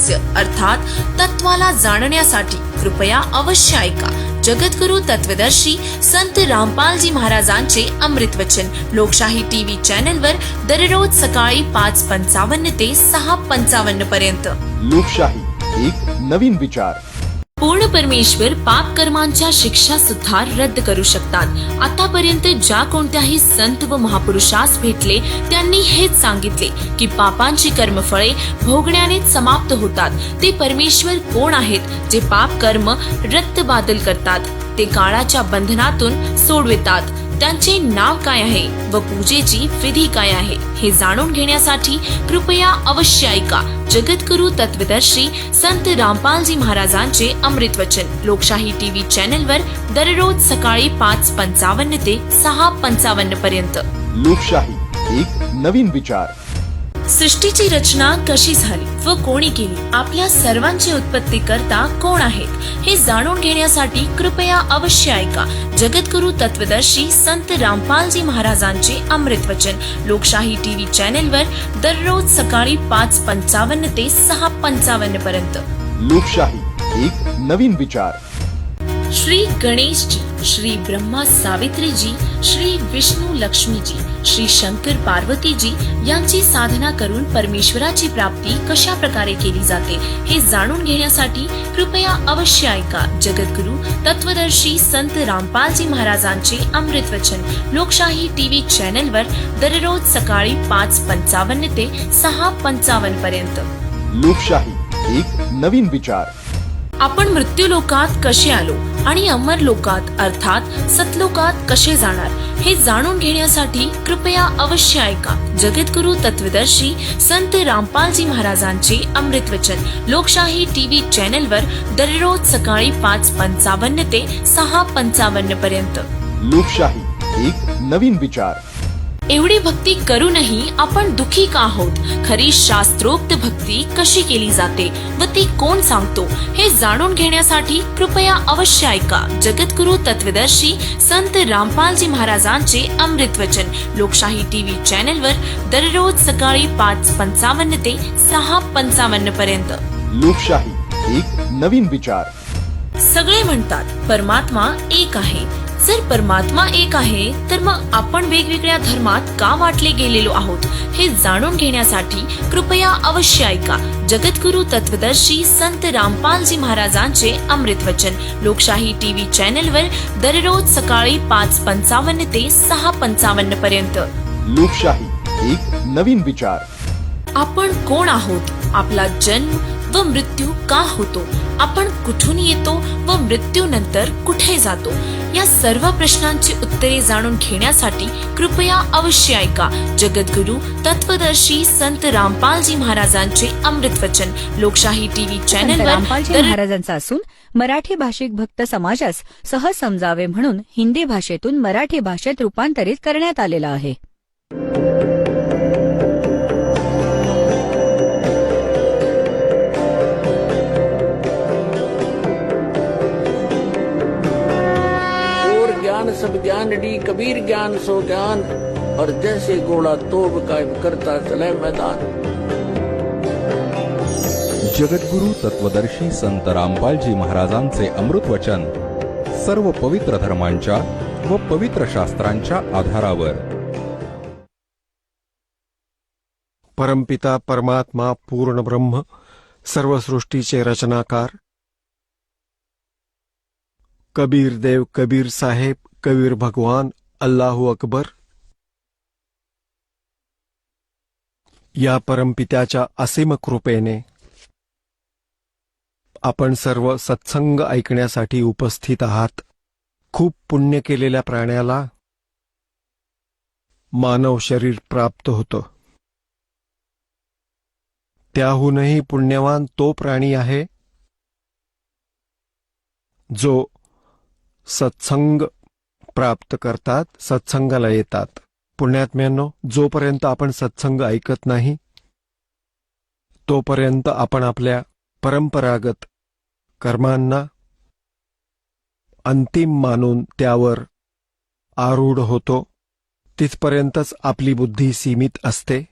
रहस्य अर्थात तत्वाला जाणण्यासाठी कृपया अवश्य ऐका जगद्गुरु तत्वदर्शी संत रामपालजी महाराजांचे अमृत वचन लोकशाही टीव्ही चॅनलवर दररोज सकाळी 5:55 ते 6:55 पर्यंत. लोकशाही एक नवीन विचार. पूर्ण परमेश्वर पाप कर्मांच्या शिक्षा सुद्धा रद्द करू शकतात. आतापर्यंत ज्या कोणत्याही संत व महापुरुषास भेटले त्यांनी हेच सांगितले की पापांची कर्मफळे भोगण्याने समाप्त होतात. ते परमेश्वर कोण आहेत जे पाप कर्म रक्तबादल करतात, ते काळाच्या बंधनातून सोडवितात. त्यांचे नाव काय आहे व पूजेची विधी काय आहे हे जाणून घेण्यासाठी कृपया अवश्य ऐका जगद्गुरु तत्वदर्शी संत रामपालजी महाराजांचे अमृत वचन लोकशाही टीव्ही चॅनलवर दररोज सकाळी 5:55 ते 6:55 पर्यंत. लोकशाही एक नवीन विचार. सृष्टीची रचना कशी झाली व कोणी केली, आपल्या सर्वांची उत्पत्ती करता कोण आहेत हे जाणून घेण्यासाठी कृपया अवश्य ऐका जगद्गुरु तत्वदर्शी संत रामपालजी महाराजांचे अमृत वचन लोकशाही टीव्ही चॅनलवर दररोज सकाळी 5:55 ते 6:55 पर्यंत. लोकशाही एक नवीन विचार. श्री गणेशजी, श्री ब्रह्मा सावित्रीजी, श्री विष्णू लक्ष्मीजी, श्री शंकर पार्वतीजी यांची साधना करून परमेश्वराची प्राप्ती कशा प्रकारे केली जाते हे जाणून घेण्यासाठी कृपया अवश्य ऐका जगद्गुरु तत्वदर्शी संत रामपालजी महाराजांचे अमृत वचन लोकशाही टीव्ही चॅनलवर दररोज सकाळी 5:55 ते 6:55 पर्यंत. लोकशाही एक नवीन विचार. आपण मृत्यू लोकात कसे आलो आणि अमर लोकात अर्थात सतलोकात कसे जाणार हे जाणून घेण्यासाठी कृपया अवश्य ऐका जगद्गुरु तत्वदर्शी संत रामपालजी महाराजांचे अमृत वचन लोकशाही टीव्ही चॅनलवर दररोज सकाळी 5:55 ते 6:55 पर्यंत. लोकशाही एक नवीन विचार. एवढी भक्ती करूनही आपण दुखी का आहोत, खरी शास्त्रोक्त भक्ती कशी केली जाते व ती कोण सांगतो हे जाणून घेण्यासाठी कृपया अवश्य ऐका जगद्गुरु तत्वदर्शी संत रामपालजी महाराजांचे अमृत वचन लोकशाही टीव्ही चॅनलवर दररोज सकाळी 5:55 ते 6:55 पर्यंत. लोकशाही एक नवीन विचार. सगळे म्हणतात परमात्मा एक आहे. जर परमात्मा एक आहे तर मग आपण वेगवेगळ्या धर्मात का वाटले गेलेलो आहोत हे जाणून घेण्यासाठी कृपया अवश्य ऐका जगद्गुरु तत्वदर्शी संत रामपालजी महाराजांचे अमृत वचन लोकशाही टीव्ही चॅनलवर दररोज सकाळी 5:55 ते 6:55 पर्यंत. लोकशाही एक नवीन विचार. आपण कोण आहोत, आपला जन्म व मृत्यू का होतो, आपण कुठून येतो व मृत्यूनंतर कुठे जातो या सर्व प्रश्नांची उत्तरे जाणून घेण्यासाठी कृपया अवश्य ऐका जगद्गुरु तत्वदर्शी संत रामपालजी महाराजांचे अमृत वचन लोकशाही टीव्ही चॅनलवर. रामपालजी महाराजांचा असून मराठी भाषिक भक्त समाजास सहज समजावे म्हणून हिंदी भाषेतून मराठी भाषेत रूपांतरित करण्यात आलेला आहे. सब ज्ञान डी कबीर ज्ञान सो ज्ञान और जैसे घोड़ा तोब कायम करता चले मैदान. जगद्गुरु तत्वदर्शी संत रामपालजी महाराजांचे अमृत वचन सर्व पवित्र धर्मांच्या व पवित्र शास्त्रांच्या आधारावर. परमपिता परमात्मा पूर्ण ब्रह्म सर्व सृष्टीचे रचनाकार कबीर देव कबीर साहेब कबीर भगवान अल्लाहू अकबर या परमपित्याच्या असीम कृपेने आपण सर्व सत्संग ऐकण्यासाठी उपस्थित आहात. खूप पुण्य केलेल्या प्राण्याला मानव शरीर प्राप्त होतं. त्याहूनही पुण्यवान तो प्राणी आहे जो सत्संग प्राप्त करतात, सत्संगाला येतात. पुण्यात्म्यांनो, जोपर्यंत आपण सत्संग ऐकत नाही तोपर्यंत आपण आपल्या परंपरागत कर्मांना अंतिम मानून त्यावर आरूढ होतो. तिथपर्यंतच आपली बुद्धी सीमित असते.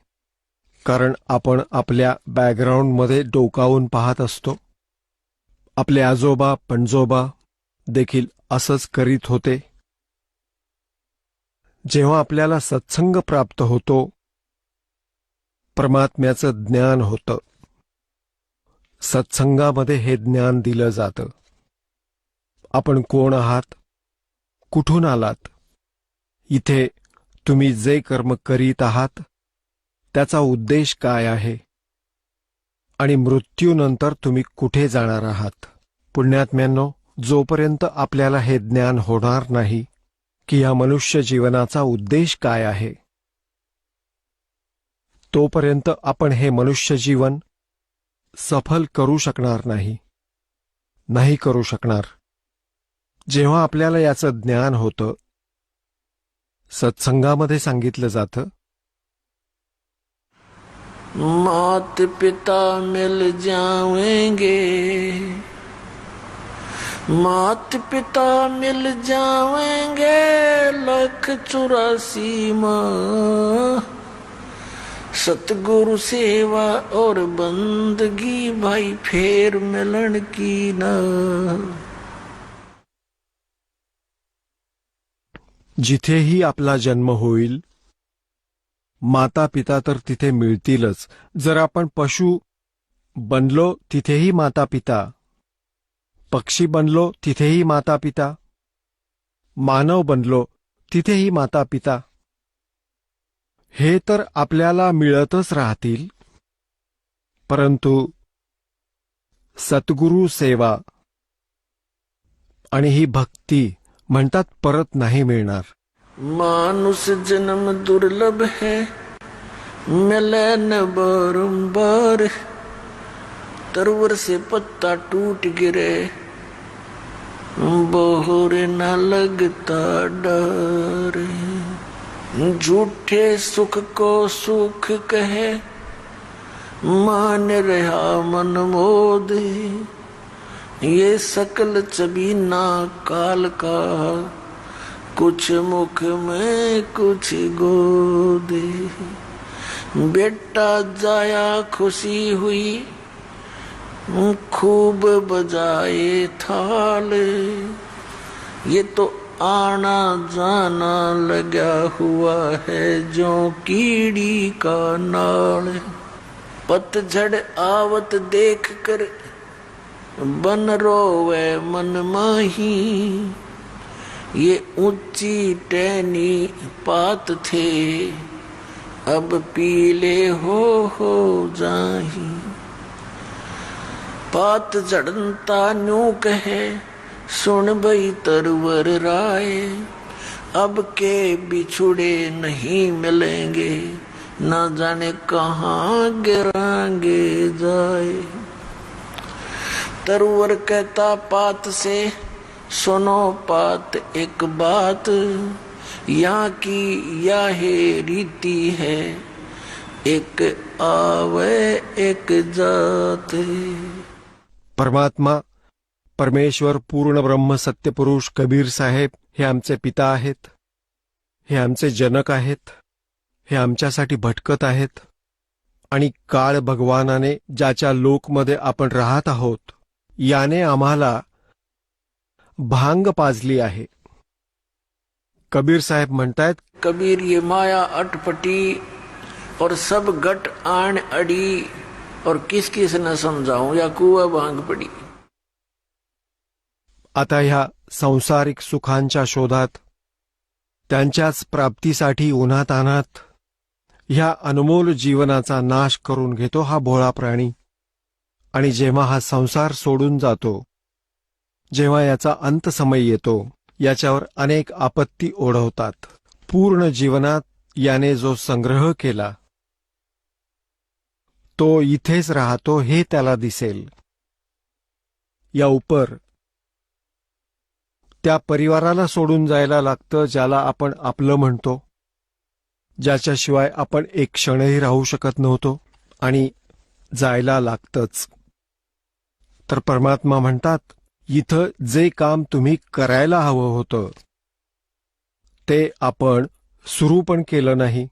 कारण आपण आपल्या बॅकग्राऊंडमध्ये डोकावून पाहत असतो. आपले आजोबा पणजोबा देखील असंच करीत होते. जेव्हा आपल्याला सत्संग प्राप्त होतो, परमात्म्याचं ज्ञान होतं. सत्संगामध्ये हे ज्ञान दिलं जातं. आपण कोण आहात, कुठून आलात, इथे तुम्ही जे कर्म करीत आहात त्याचा उद्देश काय आहे आणि मृत्यूनंतर तुम्ही कुठे जाणार आहात. पुण्यात्म्यांनो, जोपर्यंत आपल्याला हे ज्ञान होणार नाही की या मनुष्य जीवनाचा उद्देश काय आहे, तोपर्यंत आपण हे मनुष्य जीवन सफल करू शकणार नाही करू शकणार. जेव्हा आपल्याला याचं ज्ञान होतं, सत्संगामध्ये सांगितलं जातं, मात पिता मिल जाएंगे, मात पिता मिल जाएंगे 184 माँ, सतगुरु सेवा और बंदगी भाई फेर मिलन की ना. जिथेही आपला जन्म होईल, माता पिता तर तिथे मिळतीलच. जर आपण पशु बनलो तिथेही माता पिता, पक्षी बनलो तिथेही माता पिता, मानव बनलो तिथेही माता पिता. हे तर आपल्याला मिळतच राहतील, परंतु सद्गुरु सेवा आणि ही भक्ती म्हणतात परत नाही मिळणार. मानुष जन्म दुर्लभ है, मिले न बारंबार, तरवर से पत्ता टूट गिरे, बहुरे न लगता डर. झूठे सुख को सुख कहे, मान रहा मन मोद. ये सकल चबीना काल का, कुछ मुख में कुछ गोदे. बेटा जाया खुशी हुई, खूब बजाए थाल. ये तो आना जाना लगा हुआ है जो कीड़ी का नाल. पतझड़ आवत देख कर बन रोवे मन माही. ये ऊंची टहनी पात थे, अब पीले हो जाही. पात झड़ता न्यू कहे, सुन भई तरवर राय. अब के बिछुड़े नहीं मिलेंगे, न जाने कहाँ गिरांगे जाए. तरवर कहता पात से, सुनो पात एक बात, यहाँ की यह रीति है, एक आवे एक जात. परमात्मा, परमेश्वर, पूर्ण ब्रह्म सत्यपुरुष कबीर साहेब हे आमचे पिता आहेत, हे आमचे जनक आहेत, हे आमच्यासाठी भटकत आहेत. आणि काळ भगवानाने ज्याच्या लोकमध्ये आपण राहत आहोत, याने आम्हाला भांग पाजली आहे. कबीर साहेब म्हणतायत, कबीर ये माया अटपटी और सब गट आण अड़ी, और किस किस न समझाऊं या कुआ भांग पड़ी. आता ह्या संसारिक सुखांच्या शोधात, त्यांच्याच प्राप्तीसाठी उन्हातान्हात ह्या अनमोल जीवनाचा नाश करून घेतो हा भोळा प्राणी. आणि जेव्हा हा संसार सोडून जातो, जेव्हा याचा अंत समय येतो, याच्यावर अनेक आपत्ती ओढवतात. पूर्ण जीवनात याने जो संग्रह केला तो इथेच राहतो हे त्याला दिसेल. या उपर त्या परिवाराला सोडून जायला लागतं ज्याला आपण आपलं म्हणतो, ज्याच्याशिवाय आपण एक क्षणही राहू शकत नव्हतो, आणि जायला लागतंच. तर परमात्मा म्हणतात, इथं जे काम तुम्ही करायला हवं होतं ते आपण सुरू पण केलं नाही.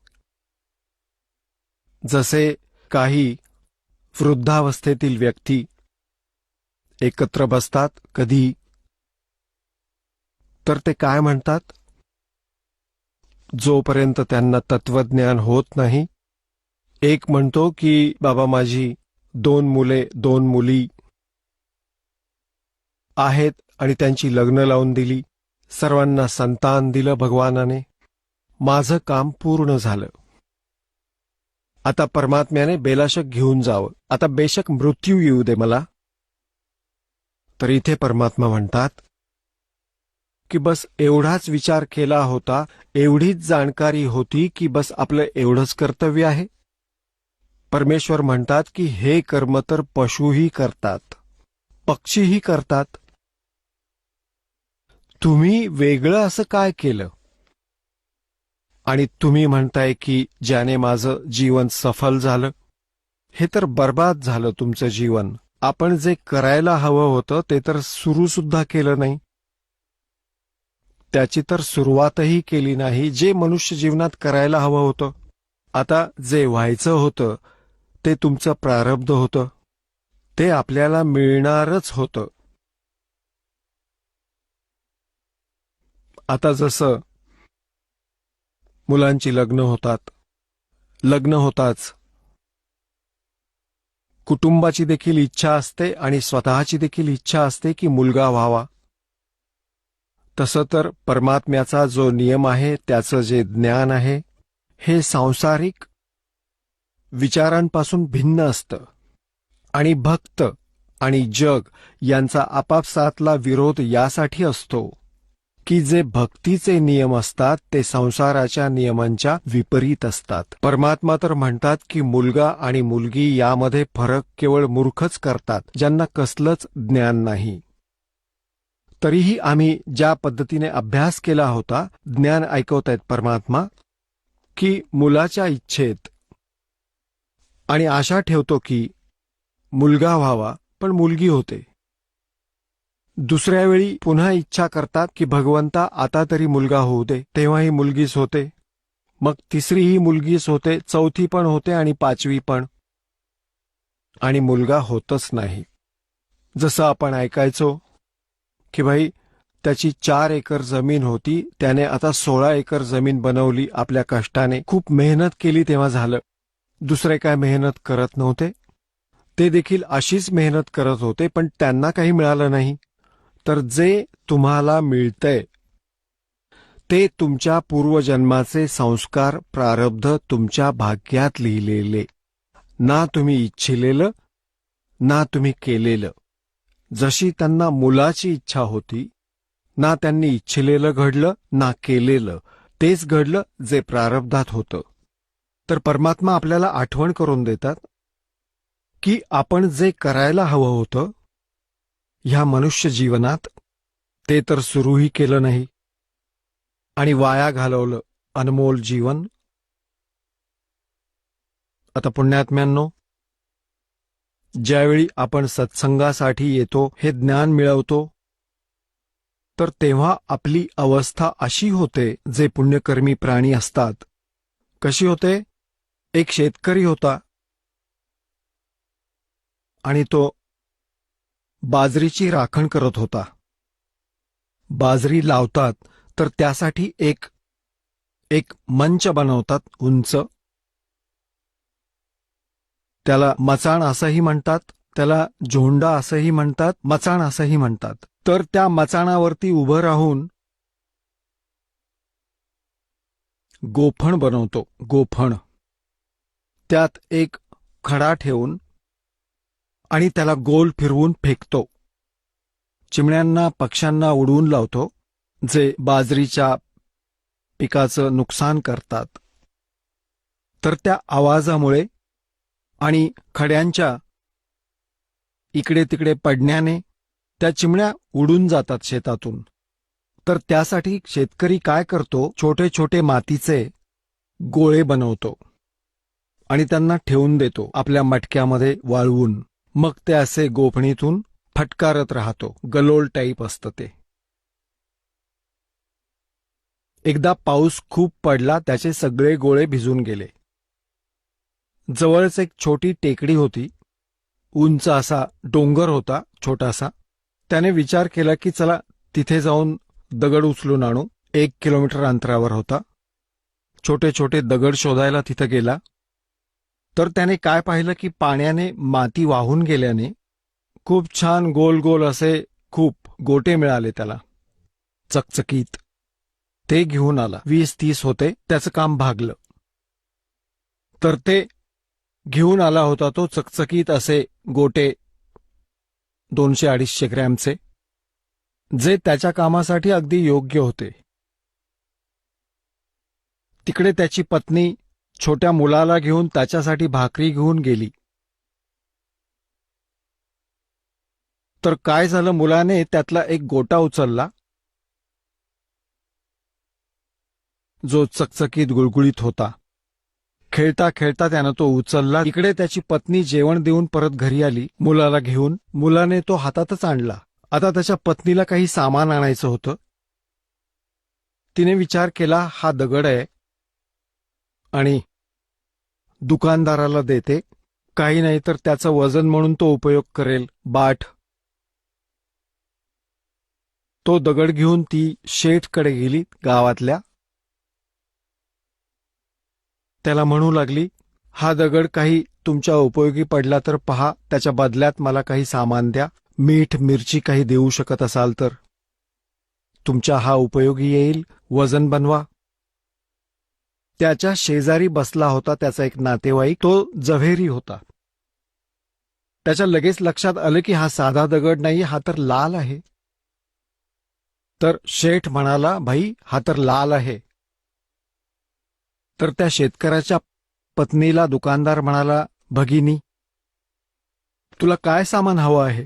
जसे काही वृद्धावस्थेतील व्यक्ती एकत्र बसतात कधी, तर ते काय म्हणतात? जोपर्यंत त्यांना तत्वज्ञान होत नाही, एक म्हणतो की बाबा माझी 2 मुले 2 मुली आहेत आणि त्यांची लग्न लावून दिली, सर्वांना संतान दिलं भगवानाने, माझं काम पूर्ण झालं. आता परमात्म्याने बेलाशक घेऊन जावं, आता बेशक मृत्यू येऊ दे मला. तर इथे परमात्मा म्हणतात की बस एवढाच विचार केला होता, एवढीच जाणकारी होती की बस आपलं एवढंच कर्तव्य आहे. परमेश्वर म्हणतात की हे कर्म तर पशुही करतात, पक्षीही करतात. तुम्ही वेगळं असं काय केलं? आणि तुम्ही म्हणताय की ज्याने माझं जीवन सफल झालं, हे तर बर्बाद झालं तुमचं जीवन. आपण जे करायला हवं होतं ते तर सुरू सुद्धा केलं नाही, त्याची तर सुरुवातही केली नाही, जे मनुष्य जीवनात करायला हवं होतं. आता जे व्हायचं होतं ते तुमचं प्रारब्ध होतं, ते आपल्याला मिळणारच होतं. आता जसं मुलांची लग्न होतात, लग्न होताच कुटुंबाची देखील इच्छा असते आणि स्वतःची देखील इच्छा असते की मुलगा व्हावा. तसं तर परमात्म्याचा जो नियम आहे, त्याचं जे ज्ञान आहे, हे सांसारिक विचारांपासून भिन्न असतं. आणि भक्त आणि जग यांचा आपापसातला विरोध यासाठी असतो की जे भक्तीचे नियम असतात ते संसाराच्या नियमांच्या विपरीत असतात. परमात्मा तर म्हणतात की मुलगा आणि मुलगी यामध्ये फरक केवळ मूर्खच करतात, ज्यांना कसलंच ज्ञान नाही. तरीही आम्ही ज्या पद्धतीने अभ्यास केला होता, ज्ञान ऐकवतायत परमात्मा की मुलाच्या इच्छेत आणि आशा ठेवतो की मुलगा व्हावा, पण मुलगी होते. दुसऱ्या वेळी पुन्हा इच्छा करतात की भगवंता आता तरी मुलगा होऊ दे, तेव्हाही मुलगीच होते. मग तिसरीही मुलगीच होते, चौथी पण होते आणि 5वी पण, आणि मुलगा होतच नाही. जसं आपण ऐकायचो की भाई त्याची 4 एकर जमीन होती, त्याने आता 16 एकर जमीन बनवली आपल्या कष्टाने. खूप मेहनत केली तेव्हा झालं. दुसरे काय मेहनत करत नव्हते, ते देखील अशीच मेहनत करत होते, पण त्यांना काही मिळालं नाही. तर जे तुम्हाला मिळतंय ते तुमच्या पूर्वजन्माचे संस्कार, प्रारब्ध, तुमच्या भाग्यात लिहिलेले, ना तुम्ही इच्छिलेलं ना तुम्ही केलेलं. जशी त्यांना मुलाची इच्छा होती, ना त्यांनी इच्छिलेलं घडलं ना केलेलं, तेच घडलं जे प्रारब्धात होतं. तर परमात्मा आपल्याला आठवण करून देतात की आपण जे करायला हवं होतं ह्या मनुष्य जीवनात, ते तर सुरूही केलं नाही आणि वाया घालवलं अनमोल जीवन. आता पुण्यात्म्यांनो, ज्यावेळी आपण सत्संगासाठी येतो, हे ज्ञान मिळवतो, तर तेव्हा आपली अवस्था अशी होते, जे पुण्यकर्मी प्राणी असतात. कशी होते? एक शेतकरी होता आणि तो बाजरीची राखण करत होता. बाजरी लावतात तर त्यासाठी एक मंच बनवतात उंच, त्याला मचाण असंही म्हणतात, त्याला झोंडा असंही म्हणतात, मचाण असंही म्हणतात. तर त्या मचाणावरती उभं राहून गोफण बनवतो. गोफण, त्यात एक खडा ठेवून आणि त्याला गोल फिरवून फेकतो. चिमण्यांना, पक्ष्यांना उडवून लावतो, जे बाजरीच्या पिकाचं नुकसान करतात. तर त्या आवाजामुळे आणि खड्यांच्या इकडे तिकडे पडण्याने त्या चिमण्या उडून जातात शेतातून. तर त्यासाठी शेतकरी काय करतो, छोटे छोटे मातीचे गोळे बनवतो आणि त्यांना ठेवून देतो आपल्या मटक्यामध्ये वाळवून. मग ते असे गोफणीतून फटकारत राहतो. गलोल टाईप असतं ते. एकदा पाऊस खूप पडला, त्याचे सगळे गोळे भिजून गेले. जवळच एक छोटी टेकडी होती. उंच असा डोंगर होता छोटासा. त्याने विचार केला की चला तिथे जाऊन दगड उचलून आणू. 1 किलोमीटर अंतरावर होता. छोटे छोटे दगड शोधायला तिथं गेला तर त्याने काय पाहिलं की पाण्याने माती वाहून गेल्याने खूप छान गोल गोल असे खूप गोटे मिळाले त्याला, चकचकीत. ते घेऊन आला. 20-30 होते. त्याचं काम भागलं. तर ते घेऊन आला होता तो चकचकीत असे गोटे 200-250 ग्रॅमचे, जे त्याच्या कामासाठी अगदी योग्य होते. तिकडे त्याची पत्नी छोट्या मुलाला घेऊन त्याच्यासाठी भाकरी घेऊन गेली. तर काय झालं, मुलाने त्यातला एक गोटा उचलला जो चकचकीत गुळगुळीत होता. खेळता खेळता त्यानं तो उचलला. इकडे त्याची पत्नी जेवण देऊन परत घरी आली मुलाला घेऊन. मुलाने तो हातातच आणला. आता त्याच्या पत्नीला काही सामान आणायचं होतं. तिने विचार केला हा दगड आहे आणि दुकानदाराला देते, काही नाही तर त्याचं वजन म्हणून तो उपयोग करेल. बाट. तो दगड घेऊन ती शेठकडे गेली गावातल्या. त्याला म्हणू लागली, हा दगड काही तुमच्या उपयोगी पडला तर पहा, त्याच्या बदल्यात मला काही सामान द्या. मीठ मिरची काही देऊ शकत असाल तर तुमच्या हा उपयोगी येईल. वजन बनवा. त्याच्या शेजारी बसला होता त्याचा एक नातेवाईक. तो जव्हेरी होता. त्याच्या लगेच लक्षात आलं की हा साधा दगड नाही, हा तर लाल आहे. तर शेठ म्हणाला, भाई हा तर लाल आहे. तर त्या शेतकऱ्याच्या पत्नीला दुकानदार म्हणाला, भगिनी तुला काय सामान हवं आहे,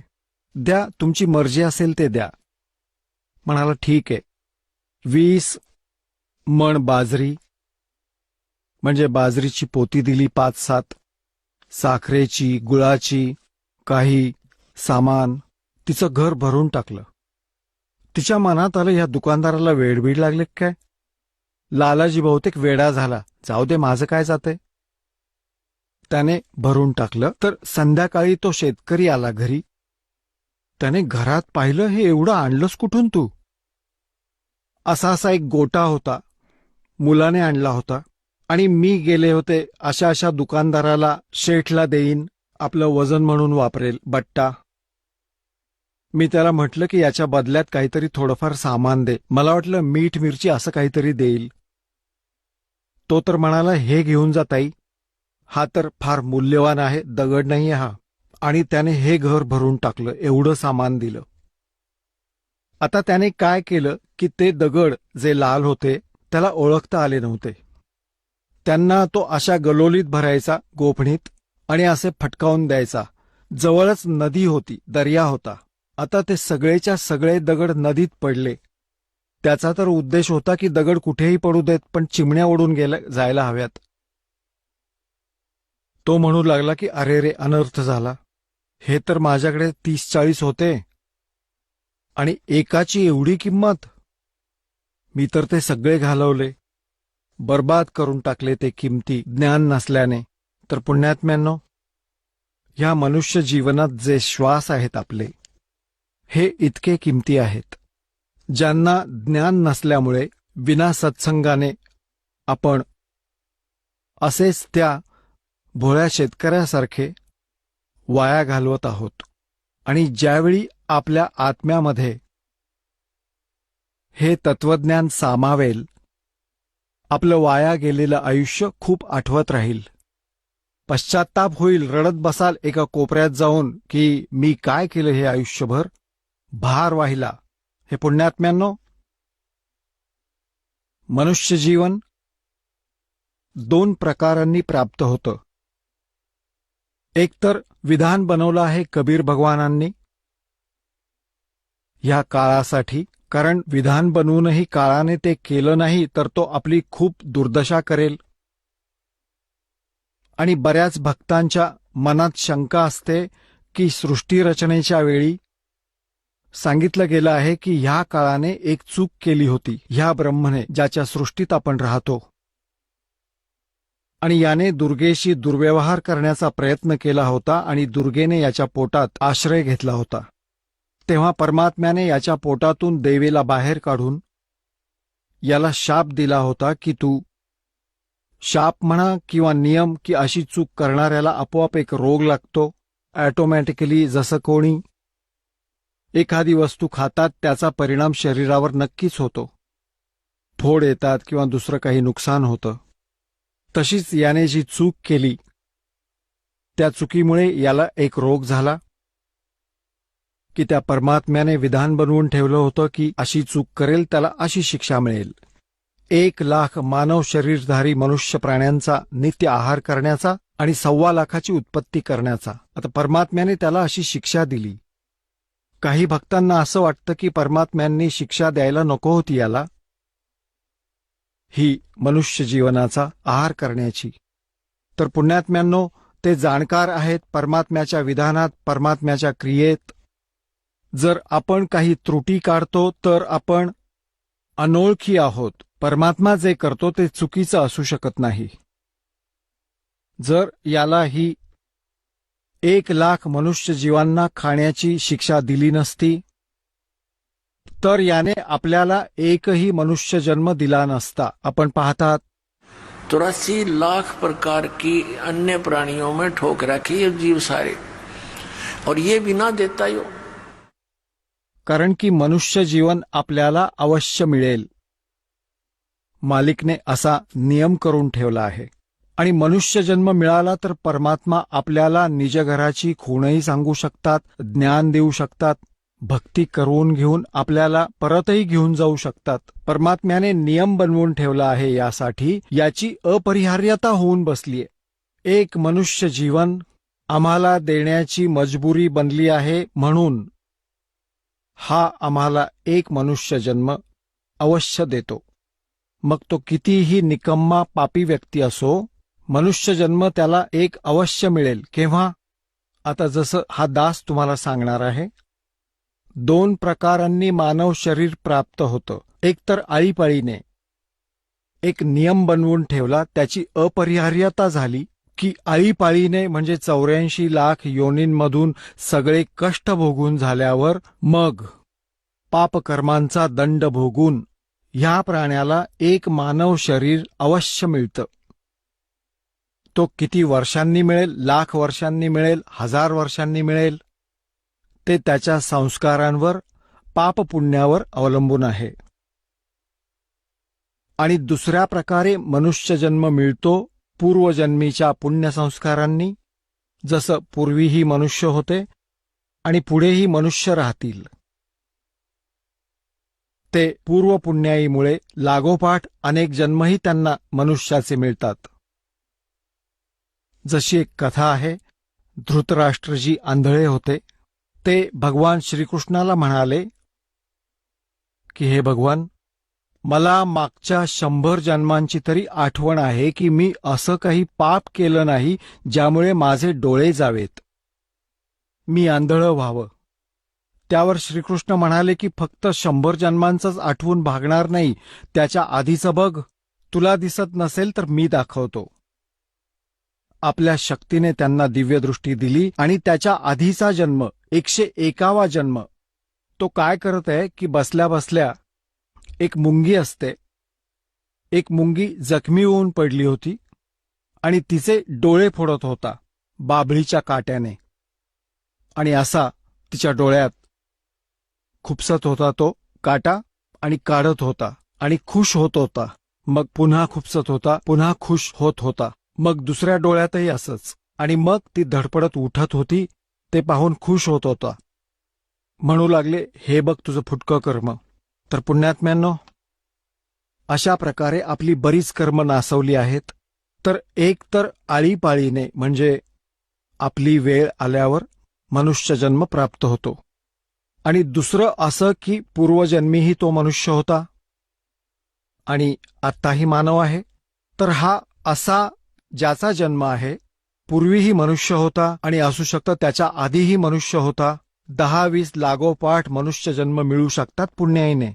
द्या, तुमची मर्जी असेल ते द्या. म्हणाला ठीक आहे. 20 मण बाजरी म्हणजे बाजरीची पोती दिली 5-7, साखरेची, गुळाची, काही सामान. तिचं घर भरून टाकलं. तिच्या मनात आलं, ह्या दुकानदाराला वेडबीड लागले काय, लालाजी बहुतेक वेडा झाला, जाऊ दे माझं काय जातंय. त्याने भरून टाकलं. तर संध्याकाळी तो शेतकरी आला घरी. त्याने घरात पाहिलं, हे एवढं आणलंस कुठून तू. असा एक गोटा होता, मुलाने आणला होता आणि मी गेले होते अशा दुकानदाराला, शेठला देईन, आपलं वजन म्हणून वापरेल बट्टा. मी त्याला म्हटलं की याच्या बदल्यात काहीतरी थोडंफार सामान दे, मला वाटलं मीठ मिरची असं काहीतरी देईल. तो तर म्हणाला, हे घेऊन जा ताई, हा तर फार मूल्यवान आहे, दगड नाहीये हा. आणि त्याने हे घर भरून टाकलं, एवढं सामान दिलं. आता त्याने काय केलं की ते दगड जे लाल होते त्याला ओळखता आले नव्हते. त्यांना तो अशा गलोलीत भरायचा गोफणीत आणि असे फटकावून द्यायचा. जवळच नदी होती, दर्या होता. आता ते सगळेच्या सगळे दगड नदीत पडले. त्याचा तर उद्देश होता की दगड कुठेही पडू देत, पण चिमण्या उडून जायला हव्यात. तो म्हणू लागला की अरे रे, अनर्थ झाला. हे तर माझ्याकडे 30-40 होते आणि एकाची एवढी किंमत. मी तर ते सगळे घालवले, बर्बाद करून टाकले ते किमती ज्ञान नसल्याने. तर पुण्यात्म्यांनो, ह्या मनुष्य जीवनात जे श्वास आहेत आपले, हे इतके किमती आहेत. ज्यांना ज्ञान नसल्यामुळे विना सत्संगाने आपण असेच त्या भोळ्या शेतकऱ्यासारखे वाया घालवत आहोत. आणि ज्यावेळी आपल्या आत्म्यामध्ये हे तत्वज्ञान सामावेल, आपलं वाया गेलेलं आयुष्य खूप आठवत राहील. पश्चात्ताप होईल, रडत बसाल एका कोपऱ्यात जाऊन की मी काय केलं हे आयुष्यभर, भार वाहिला. हे पुण्यात्म्यांनो, मनुष्य जीवन 2 प्रकारांनी प्राप्त होतं. एक तर विधान बनवलं आहे कबीर भगवानांनी ह्या काळासाठी, कारण विधान बनवूनही काळाने ते केलं नाही तर तो आपली खूप दुर्दशा करेल. आणि बऱ्याच भक्तांच्या मनात शंका असते की सृष्टीरचनेच्या वेळी सांगितलं गेलं आहे की ह्या काळाने एक चूक केली होती ह्या ब्रह्मने, ज्याच्या सृष्टीत आपण राहतो. आणि याने दुर्गेशी दुर्व्यवहार करण्याचा प्रयत्न केला होता आणि दुर्गेने याच्या पोटात आश्रय घेतला होता. तेव्हा परमात्म्याने याच्या पोटातून देवीला बाहेर काढून याला शाप दिला होता की तू, शाप म्हणा किंवा नियम, की अशी चूक करणाऱ्याला आपोआप एक रोग लागतो ऑटोमॅटिकली. जसं कोणी एखादी वस्तू खातात त्याचा परिणाम शरीरावर नक्कीच होतो, फोड येतात किंवा दुसरं काही नुकसान होतं. तशीच याने जी चूक केली त्या चुकीमुळे याला एक रोग झाला की त्या परमात्म्याने विधान बनवून ठेवलं होतं की अशी चूक करेल त्याला अशी शिक्षा मिळेल. 1,00,000 मानव शरीरधारी मनुष्य प्राण्यांचा नित्य आहार करण्याचा आणि 1,25,00,000ची उत्पत्ती करण्याचा. आता परमात्म्याने त्याला अशी शिक्षा दिली. काही भक्तांना असं वाटतं की परमात्म्यांनी शिक्षा द्यायला नको होती याला, ही मनुष्य जीवनाचा आहार करण्याची. तर पुण्यात्म्यांनो, ते जाणकार आहेत परमात्म्याच्या विधानात, परमात्म्याच्या क्रियेत. जर आपण काही त्रुटी काढतो तर आपण अनोळखी आहोत. परमात्मा जे करतो ते चुकीचं असू शकत नाही. जर याला ही 1,00,000 मनुष्य जीवांना खाण्याची शिक्षा दिली नसती तर याने आपल्याला एकही मनुष्य जन्म दिला नसता. आपण पाहतात 83 लाख प्रकार की अन्य प्राणियों में ठोक रखी ये जीव सारे, और ये भी ना देता यो. कारण की मनुष्य जीवन आपल्याला अवश्य मिळेल. मालिकने असा नियम करून ठेवला आहे. आणि मनुष्य जन्म मिळाला तर परमात्मा आपल्याला निजघराची खूणही सांगू शकतात, ज्ञान देऊ शकतात, भक्ती करून घेऊन आपल्याला परतही घेऊन जाऊ शकतात. परमात्म्याने नियम बनवून ठेवला आहे यासाठी याची अपरिहार्यता होऊन बसलीय. एक मनुष्य जीवन आम्हाला देण्याची मजबुरी बनली आहे, म्हणून हा आम्हाला एक मनुष्य जन्म अवश्य देतो. मग तो कितीही निकम्मा पापी व्यक्ती असो, मनुष्य जन्म त्याला एक अवश्य मिळेल. केव्हा? आता जसं हा दास तुम्हाला सांगणार आहे, 2 प्रकारांनी मानव शरीर प्राप्त होतं. एक तर आळीपाळीने एक नियम बनवून ठेवला, त्याची अपरिहार्यता झाली की आळीपाळीने म्हणजे 84 लाख योनींमधून सगळे कष्ट भोगून झाल्यावर मग पापकर्मांचा दंड भोगून ह्या प्राण्याला एक मानव शरीर अवश्य मिळतं. तो किती वर्षांनी मिळेल, लाख वर्षांनी मिळेल, 1000 वर्षांनी मिळेल, ते त्याच्या संस्कारांवर, पापपुण्यावर अवलंबून आहे. आणि दुसऱ्या प्रकारे मनुष्य जन्म मिळतो पूर्वजन्मीच्या पुण्यसंस्कारांनी. जसं पूर्वीही मनुष्य होते आणि पुढेही मनुष्य राहतील, ते पूर्वपुण्याईमुळे लागोपाठ अनेक जन्मही त्यांना मनुष्याचे मिळतात. जशी एक कथा आहे, धृतराष्ट्रजी आंधळे होते. ते भगवान श्रीकृष्णाला म्हणाले की हे भगवान, मला मागच्या 100 जन्मांची तरी आठवण आहे की मी असं काही पाप केलं नाही ज्यामुळे माझे डोळे जावेत, मी आंधळं व्हावं. त्यावर श्रीकृष्ण म्हणाले की फक्त 100 जन्मांचंच आठवून भागणार नाही, त्याच्या आधीचं बघ, तुला दिसत नसेल तर मी दाखवतो. आपल्या शक्तीने त्यांना दिव्यदृष्टी दिली आणि त्याच्या आधीचा जन्म 101वा जन्म तो काय करत आहे की बसल्या बसल्या एक मुंगी असते, एक मुंगी जखमी होऊन पडली होती आणि तिचे डोळे फोडत होता बाभळीच्या काट्याने, आणि असा तिच्या डोळ्यात खुपसत होता तो काटा आणि काढत होता आणि खुश होत होता. मग पुन्हा खुपसत होता, पुन्हा खुश होत होता. मग दुसऱ्या डोळ्यातही असंच, आणि मग ती धडपडत उठत होती. ते पाहून खुश होत होता. म्हणू लागले, हे बघ तुझं फुटकं कर्म. तर पुण्यात्म्यांनो, अशा प्रकारे आपली बरीच कर्म नासवली आहेत. तर एक तर आळीपाळीने म्हणजे आपली वेळ आल्यावर मनुष्य जन्म प्राप्त होतो, आणि दुसरं असं की पूर्वजन्मीही तो मनुष्य होता आणि आत्ताही मानव आहे. तर हा असा ज्याचा जन्म आहे, पूर्वीही मनुष्य होता आणि असू शकतं त्याच्या आधीही मनुष्य होता. 10-20 लागोपाठ मनुष्य जन्म मिळू शकतात पुण्याईने.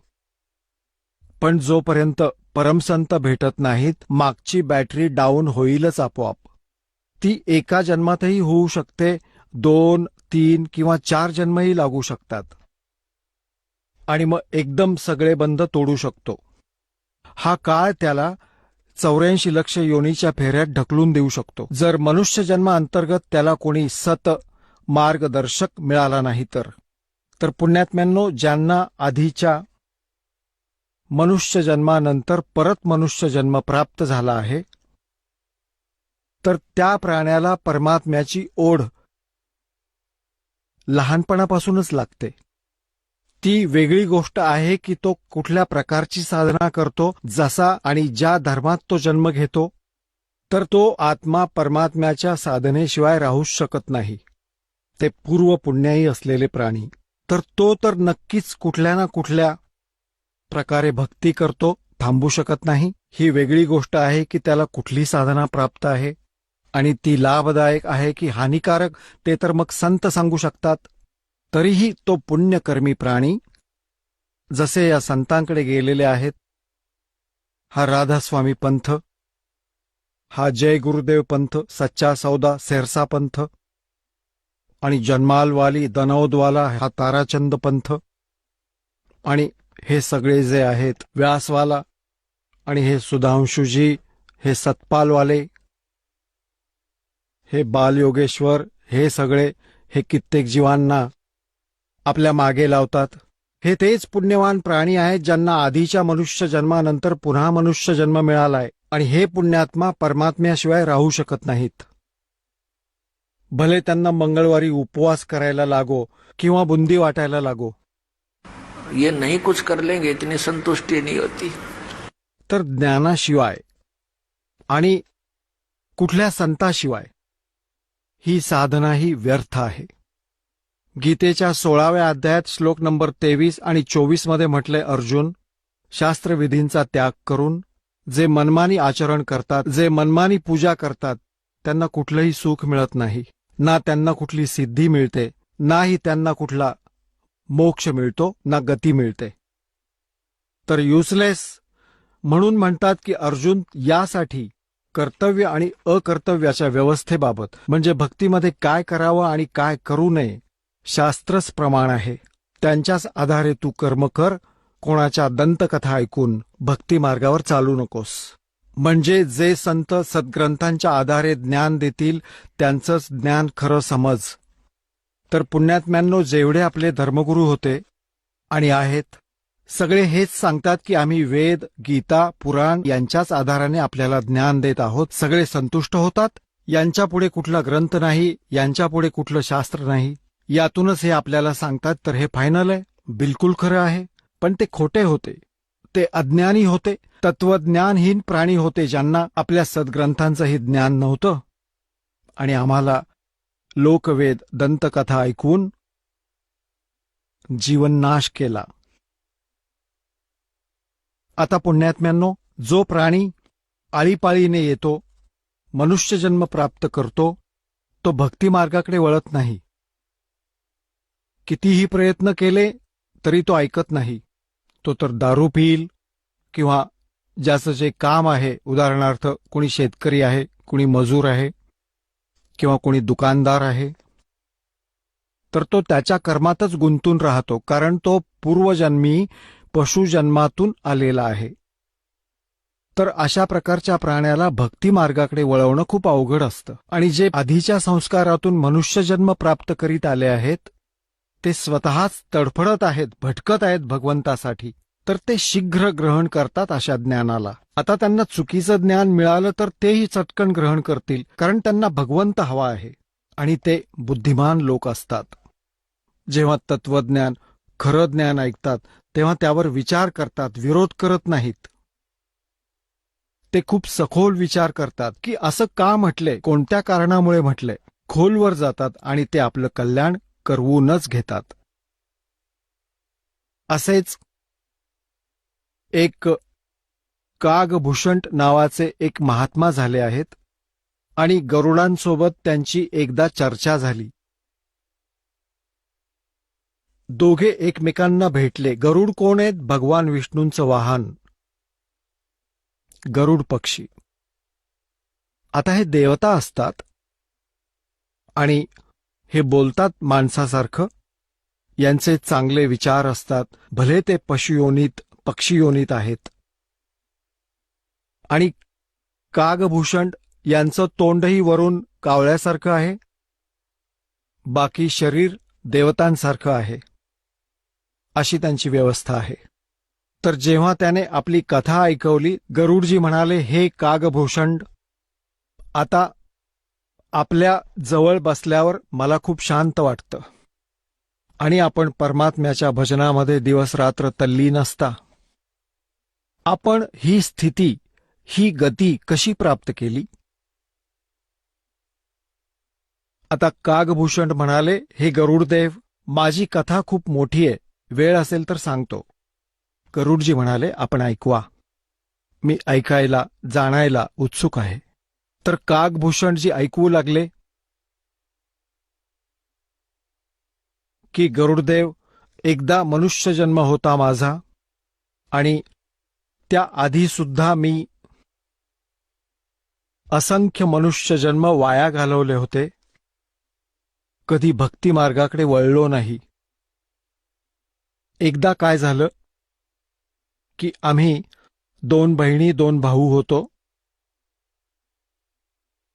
पण जोपर्यंत परमसंत भेटत नाहीत, मागची बॅटरी डाऊन होईलच आपोआप. ती एका जन्मातही होऊ शकते, 2, 3 किंवा 4 जन्मही लागू शकतात. आणि मग एकदम सगळे बंध तोडू शकतो. हा काळ त्याला 84 लक्ष योनीच्या फेऱ्यात ढकलून देऊ शकतो, जर मनुष्य जन्माअंतर्गत त्याला कोणी सत मार्गदर्शक मिळाला नाही तर पुण्यात्म्यांनो, ज्यांना आधीच्या मनुष्य जन्मानंतर परत मनुष्य जन्म प्राप्त झाला आहे, तर त्या प्राण्याला परमात्म्याची ओढ लहानपणापासूनच लागते. ती वेगळी गोष्ट आहे की तो कुठल्या प्रकारची साधना करतो, जसा आणि ज्या धर्मात तो जन्म घेतो, तर तो आत्मा परमात्म्याच्या साधनेशिवाय राहूच शकत नाही. ते पूर्व पुण्याई असलेले प्राणी, तर तो तर नक्कीच कुठल्या ना कुठल्या प्रकारे भक्ती करतो, थांबू शकत नाही. ही वेगळी गोष्ट आहे की त्याला कुठली साधना प्राप्त आहे आणि ती लाभदायक आहे की हानिकारक, ते तर मग संत सांगू शकतात. तरीही तो पुण्यकर्मी प्राणी जसे या संतांकडे गेलेले आहेत, हा राधास्वामी पंथ, हा जय गुरुदेव पंथ, सच्चा सौदा सेरसा पंथ, आणि जन्मालवाली दनौदवाला हा ताराचंद पंथ, आणि हे सगळे जे आहेत व्यासवाला, आणि हे सुधांशुजी, हे सतपालवाले, हे बालयोगेश्वर, हे सगळे हे कित्येक जीवांना आपल्या मागे लावतात. हे तेच पुण्यवान प्राणी आहेत ज्यांना आधीच्या मनुष्य जन्मानंतर पुन्हा मनुष्य जन्म मिळालाय, आणि हे पुण्यात्मा परमात्म्याशिवाय राहू शकत नाहीत. भले त्यांना मंगळवारी उपवास करायला लागो किंवा बुंदी वाटायला लागो, ये नहीं कुछ कर लेंगे इतनी संतुष्टि नहीं होती. तर ज्ञानाशिवाय आणि कुठल्या संताशिवाय ही साधना ही व्यर्थ आहे. गीतेच्या 16व्या अध्यायात श्लोक नंबर 23 आणि 24 मध्ये म्हटले, अर्जुन, शास्त्रविधींचा त्याग करून जे मनमानी आचरण करतात, जे मनमानी पूजा करतात, त्यांना कुठलंही सुख मिळत नाही, ना त्यांना कुठली सिद्धी मिळते, नाही त्यांना कुठला मोक्ष मिळतो, ना गती मिळते. तर युजलेस म्हणून म्हणतात की अर्जुन, यासाठी कर्तव्य आणि अकर्तव्याच्या व्यवस्थेबाबत, म्हणजे भक्तीमध्ये काय करावं आणि काय करू नये, शास्त्रच प्रमाण आहे. त्यांच्याच आधारे तू कर्म कर, कोणाच्या दंतकथा ऐकून भक्तिमार्गावर चालू नकोस. म्हणजे जे संत सद्ग्रंथांच्या आधारे ज्ञान देतील त्यांचंच ज्ञान खरं समज. तर पुण्यात्म्यांनो, जेवढे आपले धर्मगुरू होते आणि आहेत, सगळे हेच सांगतात की आम्ही वेद, गीता, पुराण यांच्याच आधाराने आपल्याला ज्ञान देत आहोत. सगळे संतुष्ट होतात. यांच्यापुढे कुठला ग्रंथ नाही, यांच्यापुढे कुठलं शास्त्र नाही, यातूनच हे आपल्याला सांगतात. तर हे फायनल आहे, बिलकुल खरं आहे. पण ते खोटे होते. ते अज्ञानी होते, तत्वज्ञानहीन प्राणी होते, ज्यांना आपल्या सद्ग्रंथांचंही ज्ञान नव्हतं. आणि आम्हाला लोकवेद, दंतकथा ऐकून जीवननाश केला. आता पुण्यात्म्यांनो, जो प्राणी आळीपाळीने येतो, मनुष्यजन्म प्राप्त करतो, तो भक्तिमार्गाकडे वळत नाही. कितीही प्रयत्न केले तरी तो ऐकत नाही. तो तर दारू पिईल किंवा ज्याचं जे काम आहे, उदाहरणार्थ कोणी शेतकरी आहे, कोणी मजूर आहे किंवा कोणी दुकानदार आहे, तर तो त्याच्या कर्मातच गुंतून राहतो, कारण तो पूर्वजन्मी पशुजन्मातून आलेला आहे. तर अशा प्रकारच्या प्राण्याला भक्तिमार्गाकडे वळवणं खूप अवघड असतं. आणि जे आधीच्या संस्कारातून मनुष्यजन्म प्राप्त करीत आले आहेत, ते स्वतःच तडफडत आहेत, भटकत आहेत भगवंतासाठी, तर ते शीघ्र ग्रहण करतात अशा ज्ञानाला. आता त्यांना चुकीचं ज्ञान मिळालं तर तेही चटकन ग्रहण करतील, कारण त्यांना भगवंत हवा आहे. आणि ते बुद्धिमान लोक असतात. जेव्हा तत्वज्ञान, खरं ज्ञान ऐकतात, तेव्हा त्यावर विचार करतात, विरोध करत नाहीत. ते खूप सखोल विचार करतात की असं का म्हटले, कोणत्या कारणामुळे म्हटले, खोलवर जातात आणि ते आपलं कल्याण करवूनच घेतात. असेच एक कागभूषण नावाचे एक महात्मा झाले आहेत आणि गरुडांसोबत त्यांची एकदा चर्चा झाली. दोघे एकमेकांना भेटले. गरुड कोण आहेत? भगवान विष्णूंचं वाहन. गरुड पक्षी. आता हे देवता असतात आणि हे बोलतात माणसासारखं. यांचे चांगले विचार असतात, भले ते पशुयोनीत पक्षीयोनीत आहेत. आणि कागभूषण यांचं तोंडही वरून कावळ्यासारखं आहे, बाकी शरीर देवतांसारखं आहे. अशी त्यांची व्यवस्था आहे. तर जेव्हा त्याने आपली कथा ऐकवली, गरुडजी म्हणाले, हे कागभूषण, आता आपल्या जवळ बसल्यावर मला खूप शांत वाटतं आणि आपण परमात्म्याच्या भजनामध्ये दिवसरात्र तल्लीन असता. आपण ही स्थिती, ही गती कशी प्राप्त केली? आता कागभूषण म्हणाले, हे गरुडदेव, माझी कथा खूप मोठी आहे, वेळ असेल तर सांगतो. गरुडजी म्हणाले, आपण ऐकवा, मी ऐकायला जाणायला उत्सुक आहे. तर कागभूषणजी ऐकवू लागले की गरुडदेव, एकदा मनुष्य जन्म होता माझा आणि त्या आधी सुद्धा मी असंख्य मनुष्य जन्म वाया घालवले होते. कधी भक्ती मार्गाकडे वळलो नाही. एकदा काय झालं की आम्ही 2 बहिणी 2 भाऊ होतो.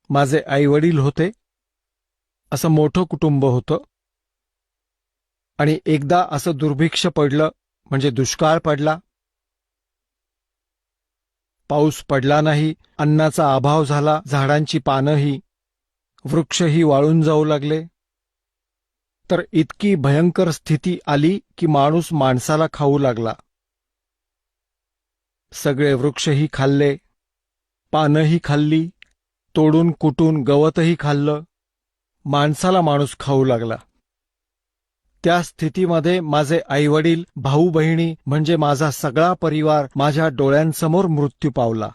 माझे आईवडील होते, असं मोठं कुटुंब होतं. आणि एकदा असं दुर्भिक्ष पडलं, म्हणजे दुष्काळ पडला. पाऊस पडला नाही, अन्नाचा अभाव झाला, झाडांची पानंही, वृक्षही वाळून जाऊ लागले. तर इतकी भयंकर स्थिती आली की माणूस माणसाला खाऊ लागला. सगळे वृक्षही खाल्ले, पानंही खाल्ली, तोडून कुटून गवतही खाल्लं. माणसाला माणूस खाऊ लागला. त्या स्थितीमध्ये माझे आईवडील, भाऊ बहिणी म्हणजे माझा सगळा परिवार माझ्या डोळ्यांसमोर मृत्यू पावला.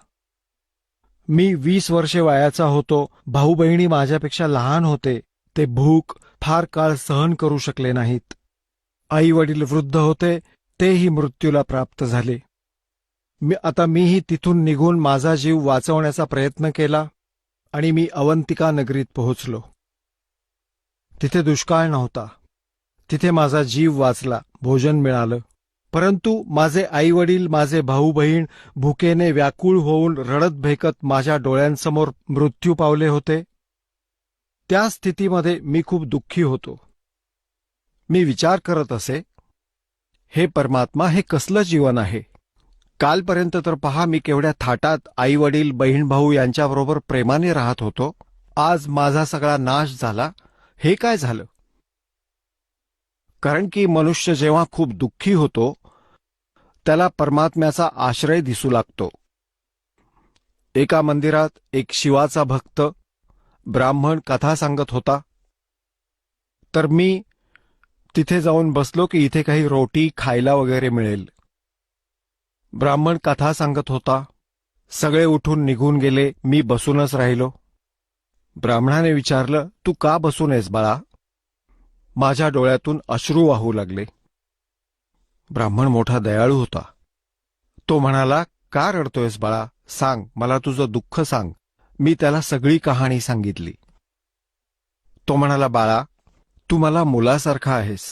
मी 20 वर्षे वयाचा होतो. भाऊ बहिणी माझ्यापेक्षा लहान होते. ते भूक फार काळ सहन करू शकले नाहीत. आईवडील वृद्ध होते, तेही मृत्यूला प्राप्त झाले. मीही तिथून निघून माझा जीव वाचवण्याचा प्रयत्न केला आणि मी अवंतिका नगरीत पोहोचलो. तिथे दुष्काळ नव्हता. तिथे माझा जीव वाचला, भोजन मिळालं. परंतु माझे आईवडील, माझे भाऊ बहीण भुकेने व्याकुळ होऊन रडत भेकत माझ्या डोळ्यांसमोर मृत्यू पावले होते. त्या स्थितीमध्ये मी खूप दुःखी होतो. मी विचार करत असे, हे परमात्मा, हे कसलं जीवन आहे? कालपर्यंत तर पहा, मी केवढ्या थाटात आईवडील, बहीण भाऊ यांच्याबरोबर प्रेमाने राहत होतो. आज माझा सगळा नाश झाला. हे काय झालं? कारण की मनुष्य जेव्हा खूप दुःखी होतो, त्याला परमात्म्याचा आश्रय दिसू लागतो. एका मंदिरात एक शिवाचा भक्त ब्राह्मण कथा सांगत होता. तर मी तिथे जाऊन बसलो की इथे काही रोटी खायला वगैरे मिळेल. ब्राह्मण कथा सांगत होता. सगळे उठून निघून गेले. मी बसूनच राहिलो. ब्राह्मणाने विचारलं, तू का बसून आहेस बाळा? माझ्या डोळ्यातून अश्रू वाहू लागले. ब्राह्मण मोठा दयाळू होता. तो म्हणाला, का रडतोयस बाळा? सांग, मला तुझं दुःख सांग. मी त्याला सगळी कहाणी सांगितली. तो म्हणाला, बाळा, तू मला मुलासारखा आहेस.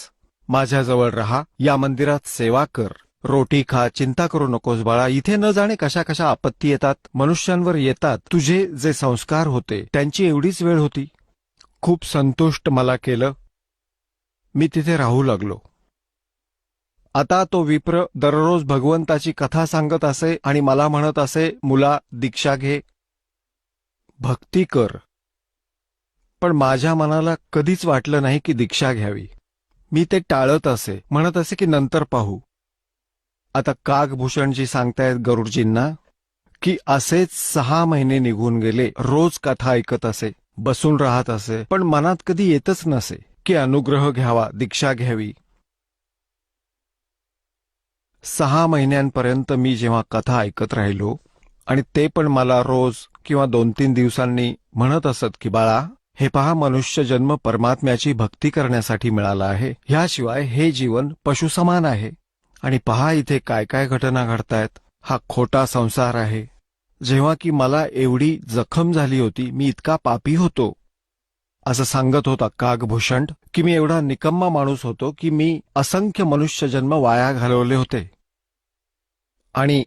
माझ्याजवळ राहा, या मंदिरात सेवा कर, रोटी खा, चिंता करू नकोस बाळा. इथे न जाणे कशा कशा आपत्ती येतात, मनुष्यांवर येतात. तुझे जे संस्कार होते त्यांची एवढीच वेळ होती. खूप संतुष्ट मला केलं. मी तिथे राहू लागलो. आता तो विप्र दररोज भगवंताची कथा सांगत असे आणि मला म्हणत असे, मुला, दीक्षा घे, भक्ती कर. पण माझ्या मनाला कधीच वाटलं नाही की दीक्षा घ्यावी. मी ते टाळत असे, म्हणत असे की नंतर पाहू. आता कागभूषणजी सांगतायत गरुडजींना की असेच 6 महिने निघून गेले. रोज कथा ऐकत असे, बसून राहत असे, पण मनात कधी येतच नसे की अनुग्रह घ्यावा, दीक्षा घ्यावी. 6 महिन्यांपर्यंत मी जेव्हा कथा ऐकत राहिलो आणि ते पण मला रोज किंवा 2-3 दिवसांनी म्हणत असत की बाळा, हे पहा, मनुष्य जन्म परमात्म्याची भक्ती करण्यासाठी मिळाला आहे. ह्याशिवाय हे जीवन पशुसमान आहे. आणि पहा इथे काय काय घटना घडतायत. हा खोटा संसार आहे. जेव्हा की मला एवढी जखम झाली होती, मी इतका पापी होतो, असं सांगत होता कागभूषण, की मी एवढा निकम्मा माणूस होतो की मी असंख्य मनुष्य जन्म वाया घालवले होते. आणि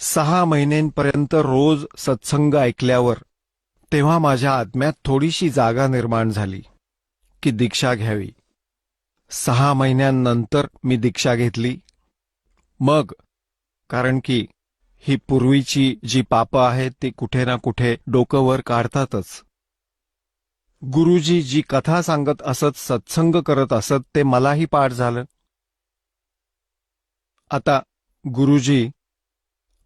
6 महिन्यांपर्यंत रोज सत्संग ऐकल्यावर तेव्हा माझ्या आत्म्यात थोडीशी जागा निर्माण झाली की दीक्षा घ्यावी. 6 महिन्यांनंतर मी दीक्षा घेतली. मग कारण की ही पूर्वीची जी पापं आहेत ती कुठे ना कुठे डोकं वर काढतातच. गुरुजी जी कथा सांगत असत, सत्संग करत असत, ते मलाही पाठ झालं. आता गुरुजी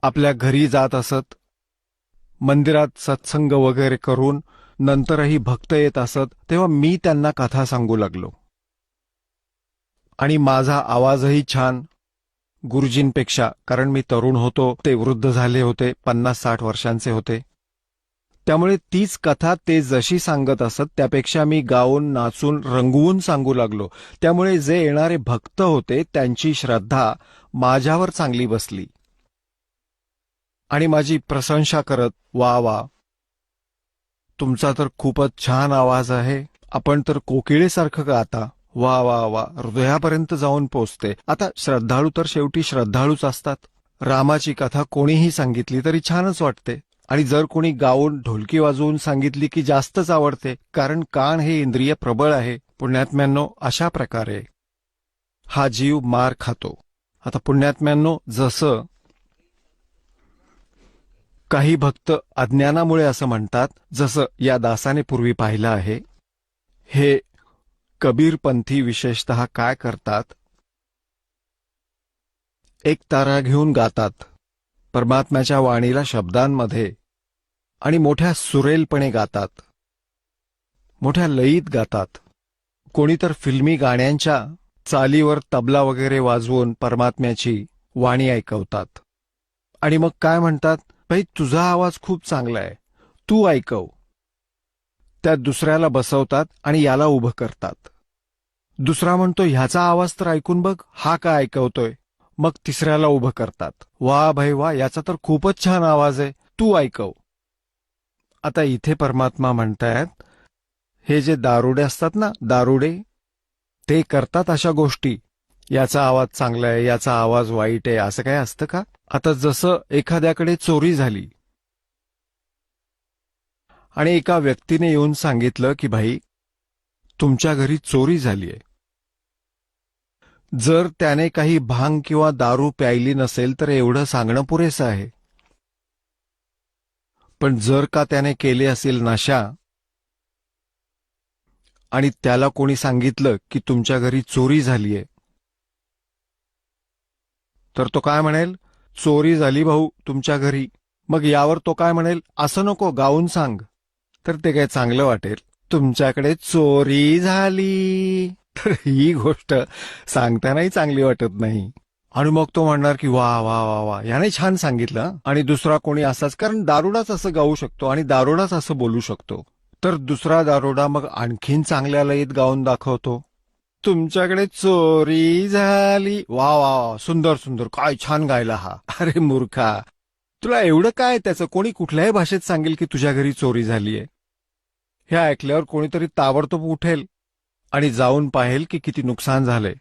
आपल्या घरी जात असत, मंदिरात सत्संग वगैरे करून नंतरही भक्त येत असत, तेव्हा मी त्यांना कथा सांगू लागलो. आणि माझा आवाजही छान गुरुजींपेक्षा, कारण मी तरुण होतो, ते वृद्ध झाले होते, 50-60 वर्षांचे होते. त्यामुळे तीच कथा ते जशी सांगत असत त्यापेक्षा मी गाऊन, नाचून, रंगवून सांगू लागलो. त्यामुळे जे येणारे भक्त होते त्यांची श्रद्धा माझ्यावर चांगली बसली आणि माझी प्रशंसा करत, वा वा, तुमचा तर खूपच छान आवाज आहे, आपण तर कोकिळेसारखं गाता, वा वा वा, हृदयापर्यंत जाऊन पोचते. आता श्रद्धाळू तर शेवटी श्रद्धाळूच असतात. रामाची कथा कोणीही सांगितली तरी छानच वाटते, आणि जर कोणी गाऊन ढोलकी वाजवून सांगितली की जास्तच आवडते, कारण कान हे इंद्रिय प्रबळ आहे. पुण्यात्म्यांनो, अशा प्रकारे हा जीव मार खातो. आता पुण्यात्म्यांनो, जसं काही भक्त अज्ञानामुळे असं म्हणतात, जसं या दासाने पूर्वी पाहिलं आहे, हे कबीरपंथी विशेषतः काय करतात, एक तारा घेऊन गातात परमात्म्याच्या वाणीला शब्दांमध्ये, आणि मोठ्या सुरेलपणे गातात, मोठ्या लयीत गातात. कोणी तर फिल्मी गाण्यांच्या चालीवर तबला वगैरे वाजवून परमात्म्याची वाणी ऐकवतात. आणि मग काय म्हणतात, भाई तुझा आवाज खूप चांगला आहे, तू ऐकव. त्यात दुसऱ्याला बसवतात आणि याला उभं करतात. दुसरा म्हणतो, ह्याचा आवाज तर ऐकून बघ, हा का ऐकवतोय. मग तिसऱ्याला उभं करतात, वा भाई वा, याचा तर खूपच छान आवाज आहे, तू ऐकव. आता इथे परमात्मा म्हणतायत, हे जे दारुडे असतात ना, दारुडे, ते करतात अशा गोष्टी, याचा आवाज चांगला आहे, याचा आवाज वाईट आहे, असं काय असतं का? आता जसं एखाद्याकडे चोरी झाली आणि एका व्यक्तीने येऊन सांगितलं की भाई तुमच्या घरी चोरी झालीय. जर त्याने काही भांग किंवा दारू प्यायली नसेल तर एवढं सांगणं पुरेसं आहे. पण जर का त्याने केले असेल नशा आणि त्याला कोणी सांगितलं की तुमच्या घरी चोरी झालीय, तर तो काय म्हणेल, चोरी झाली भाऊ तुमच्या घरी. मग यावर तो काय म्हणेल, असं नको, गाऊन सांग. तर ते काय चांगलं वाटेल, तुमच्याकडे चोरी झाली. तर ही गोष्ट सांगतानाही चांगली वाटत नाही. आणि मग तो म्हणणार की वा वा वा वा, याने छान सांगितलं. आणि दुसरा कोणी असाच, कारण दारुडाच असं गाऊ शकतो आणि दारुडाच असं बोलू शकतो, तर दुसरा दारुडा मग आणखीन चांगल्या लयीत गाऊन दाखवतो, तुमच्याकडे चोरी झाली, वा वा वा, सुंदर सुंदर, काय छान गायला हा. अरे मूर्खा, तुला एवढं काय त्याचं, कोणी कुठल्याही भाषेत सांगेल की तुझ्या घरी चोरी झालीय. हे ऐकल्यावर कोणीतरी ताबडतोब उठेल आणि जाऊन पाहेल की किती नुकसान झालंय.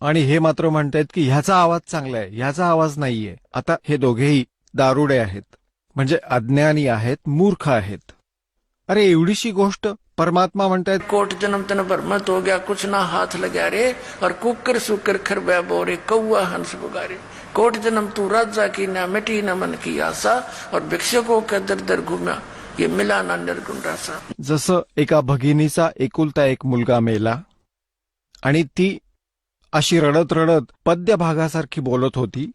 आणि हे मात्र म्हणतायत की ह्याचा आवाज चांगला आहे, ह्याचा आवाज नाहीये. आता हे दोघेही दारुडे आहेत, म्हणजे अज्ञानी आहेत, मूर्ख आहेत. अरे एवढीशी गोष्ट परमात्मा म्हणतायत, कोट जन्म तन पर मत हो गया, कुछ ना हाथ लगा रे, और कुकर सुकर खरबा बोरे, कौआ हंस पुकारे. कोट जन्म तू राजा की ना मिटी न मन की आशा, और भिक्षुकों का दर दर घुमा, ये मिला ना निर्गुण रासा. जसं एका भगिनीचा एकुलता एक मुलगा मेला आणि ती अशी रडत रडत पद्यभागासारखी बोलत होती,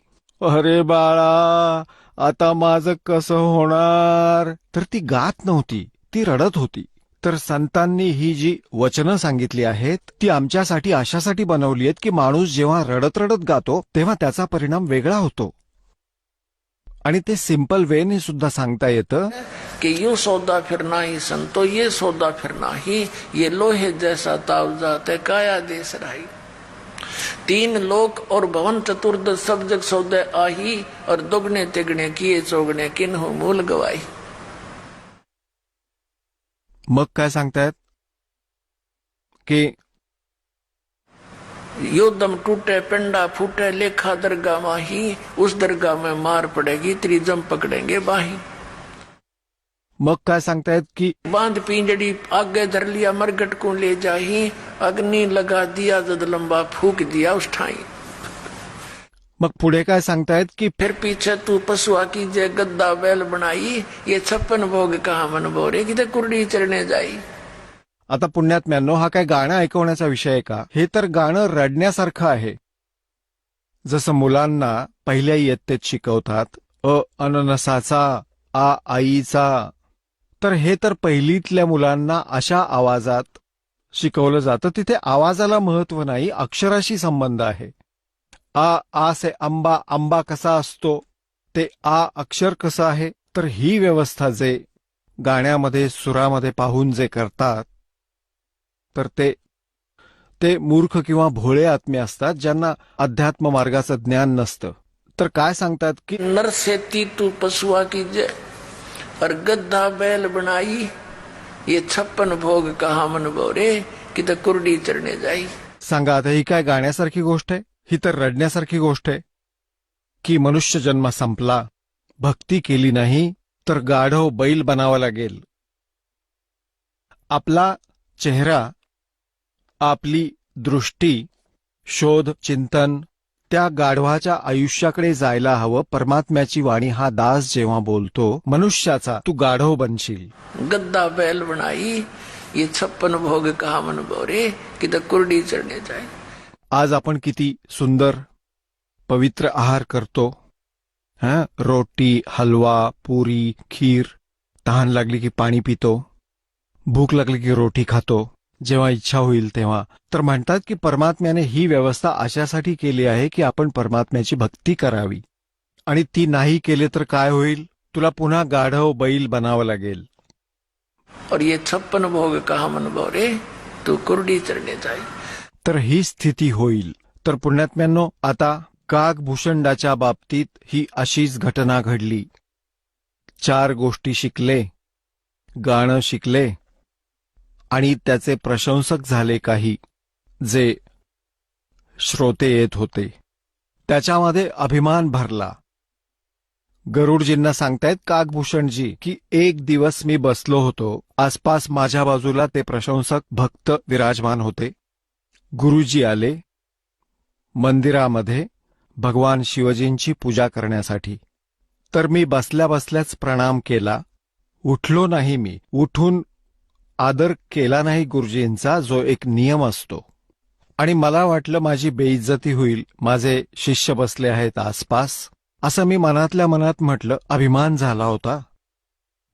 अरे बाळा आता माझं कसं होणार. तर ती गात नव्हती, ती रडत होती. तर संतांनी ही जी वचनं सांगितली आहेत ती आमच्यासाठी अशासाठी बनवली आहेत की माणूस जेव्हा रडत रडत गातो तेव्हा त्याचा परिणाम वेगळा होतो. आणि ते सिंपल वेने सुद्धा सांगता येतं कि यूं सौदा फिरना ही संतो, ये सौदा फिरना ही, ये लोहे जैसा ताव जाते काया देश राही. तीन लोक और भवन चतुर्दश सब जग सौदे आही, और दुगने तिगने किए चौगने किन्हु मूल गवाई. मग काय सांगतायत की यो दम टूटे पिंडा फूटे लेखा दरगाह माही, उस दरगाह में मार पड़ेगी त्रिजम पकड़ेंगे बाही. मग काय सांगतायत की बांध पिंजड़ी आगे धर लिया मरगट को ले जाही, अग्नि लगा दिया जद लंबा फूक दिया उस ठाई. मग पुढे काय सांगतायत की फिर पीछे तू पशुआ की जय गद्दा बैल बनाई, ये 56 भोग कहा मन बोरे कि कुर्डी चरणे जाई. आता पुण्यात्म्यांनो, हा काय गाणं ऐकवण्याचा विषय आहे का? हे तर गाणं रडण्यासारखं आहे. जसं मुलांना पहिल्या इयत्तेत शिकवतात, अननसाचा, आ आईचा, तर हे तर पहिलीतल्या मुलांना अशा आवाजात शिकवलं जातं. तिथे आवाजाला महत्व नाही, अक्षराशी संबंध आहे. आ से आंबा, आंबा कसा असतो, ते आ अक्षर कसं आहे. तर ही व्यवस्था जे गाण्यामध्ये सुरामध्ये पाहून जे करतात, तर ते मूर्ख किंवा भोळे आत्मे असतात, ज्यांना अध्यात्म मार्गाचं ज्ञान नसतं. तर काय सांगतात की नरसेती तू पशुआ की जय, और गद्दा बैल बनाई, ये 56 भोग कहा मन बोरे कि कुर्डी चरणे जाई. सांगा, आता ही काय गाण्यासारखी गोष्ट आहे? ही तर रडण्यासारखी गोष्ट आहे की मनुष्य जन्म संपला, भक्ती केली नाही तर गाढव बैल बनावा लागेल. आपला चेहरा, आपली दृष्टी, शोध, चिंतन त्या गाढवाच्या आयुष्याकडे जायला हवं. परमात्म्याची वाणी हा दास जेव्हा बोलतो, मनुष्याचा तू गाढव बनशील. गद्दा बैल बनाई, ये 56 भोग कहा मन बोरे कि कुर्डी चरणे जाई. आज आपण किती सुंदर पवित्र आहार करतो. रोटी, हलवा, पुरी, खीर. तहान लागली की पाणी पितो, भूक लागली की रोटी खातो, जेव्हा इच्छा होईल तेव्हा. तर म्हणतात की परमात्म्याने ही व्यवस्था अशासाठी केली आहे की आपण परमात्म्याची भक्ती करावी. आणि ती नाही केले तर काय होईल? तुला पुन्हा गाढव बैल बनावं लागेल. और ये 56 भोग कहा मन बोरे तू कुर्डी चरणे जाई. तर ही स्थिती होईल. तर पुण्यात्म्यांनो, आता कागभूषणाच्या बाबतीत ही अशीच घटना घडली. 4 गोष्टी शिकले, गाणं शिकले, आणि त्याचे प्रशंसक झाले काही जे श्रोते येत होते. त्याच्यामध्ये अभिमान भरला. गरुडजींना सांगतायत कागभूषणजी की एक दिवस मी बसलो होतो, आसपास माझ्या बाजूला ते प्रशंसक भक्त विराजमान होते. गुरुजी आले मंदिरामध्ये भगवान शिवजींची पूजा करण्यासाठी. तर मी बसल्या बसल्याच प्रणाम केला. उठलो नाही. मी उठून आदर केला नाही गुरुजींचा, जो एक नियम असतो. आणि मला वाटलं माझी बेइज्जती होईल, माझे शिष्य बसले आहेत आसपास, असं मी मनातल्या मनात म्हटलं. अभिमान झाला होता.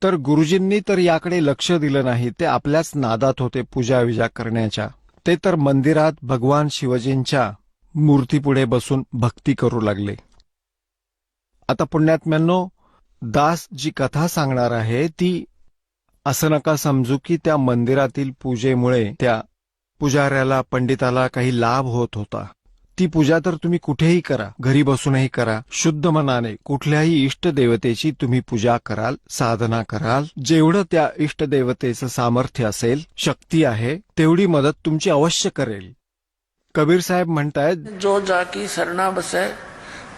तर गुरुजींनी तर याकडे लक्ष दिलं नाही. ते आपल्याच नादात होते पूजा विजा करण्याच्या. ते तर मंदिरात भगवान शिवजींच्या मूर्तीपुढे बसून भक्ती करू लागले. आता पुण्यात्म्यांनो, दास जी कथा सांगणार आहे ती असं नका समजू की त्या मंदिरातील पूजेमुळे त्या पुजाऱ्याला, पंडिताला काही लाभ होत होता. ती पूजा तर तुम्ही कुठेही करा, घरी बसूनही करा, शुद्ध मनाने कुठल्याही इष्टदेवतेची तुम्ही पूजा कराल, साधना कराल. जेवढं त्या इष्टदेवतेचं सामर्थ्य असेल, शक्ती आहे, तेवढी मदत तुमची अवश्य करेल. कबीर साहेब म्हणतायत, जो जाकी सरना बसे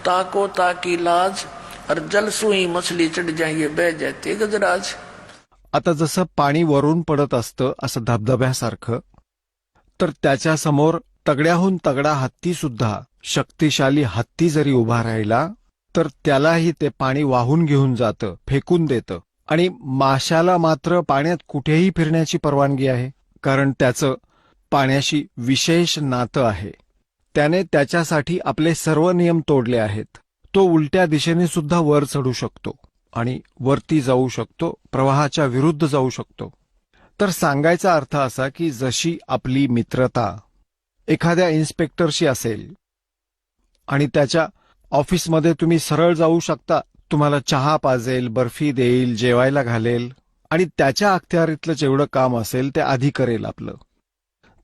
ताको ताकी लाज, और जल सुई मछली चढ़ जाइए बह जाते गजराज. आता जसं पाणी वरून पडत असतं असं धबधब्यासारखं, तर त्याच्यासमोर तगड्याहून तगडा हत्ती सुद्धा, शक्तिशाली हत्ती जरी उभा राहिला तर त्यालाही ते पाणी वाहून घेऊन जातं, फेकून देतं. आणि माशाला मात्र पाण्यात कुठेही फिरण्याची परवानगी आहे, कारण त्याचं पाण्याशी विशेष नातं आहे. त्याने त्याच्यासाठी आपले सर्व नियम तोडले आहेत. तो उलट्या दिशेने सुद्धा वर चढू शकतो आणि वरती जाऊ शकतो, प्रवाहाच्या विरुद्ध जाऊ शकतो. तर सांगायचा अर्थ असा की जशी आपली मित्रता एखाद्या इन्स्पेक्टरशी असेल आणि त्याच्या ऑफिसमध्ये तुम्ही सरळ जाऊ शकता, तुम्हाला चहा पाजेल, बर्फी देईल, जेवायला घालेल आणि त्याच्या अखत्यारीतलं जेवढं काम असेल ते आधी करेल आपलं,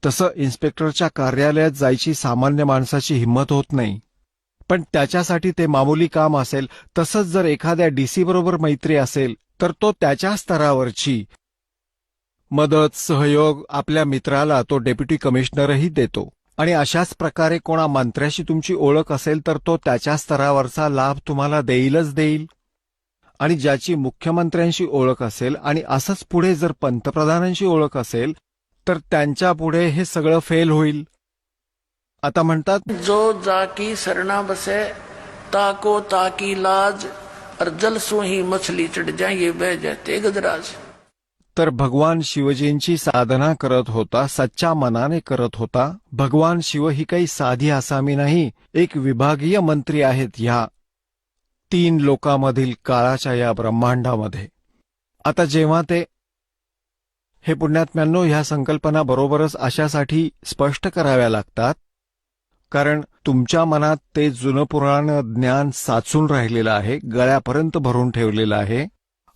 तसं इन्स्पेक्टरच्या कार्यालयात जायची सामान्य माणसाची हिंमत होत नाही. पण त्याच्यासाठी ते मामूली काम असेल. तसंच जर एखाद्या डीसी बरोबर मैत्री असेल तर तो त्याच्या स्तरावरची मदत सहयोग आपल्या मित्राला तो डेप्युटी कमिशनरही देतो. आणि अशाच प्रकारे कोणा मंत्र्याशी तुमची ओळख असेल तर तो त्याच्या स्तरावरचा लाभ तुम्हाला देईलच देईल. आणि ज्याची मुख्यमंत्र्यांशी ओळख असेल आणि असंच पुढे जर पंतप्रधानांशी ओळख असेल तर त्यांच्या पुढे हे सगळं फेल होईल. आता म्हणतात, जो जाकी सरना बसे ताको ताकी लाज, और जल सो ही मछली चढ़ जाए ये बह जाते गजराज. तर भगवान शिवजींची साधना करत होता, सच्चा मनाने करत होता. भगवान शिव ही काही साधी आसामी नाही, एक विभागीय मंत्री आहेत ह्या 3 लोकांमधील काळाच्या या ब्रह्मांडामध्ये. आता जेव्हा ते हे पुण्यात्म्यांनो ह्या संकल्पना बरोबरच अशासाठी स्पष्ट कराव्या लागतात कारण तुमच्या मनात ते जुनं पुराण ज्ञान साचून राहिलेलं आहे, गळ्यापर्यंत भरून ठेवलेलं आहे.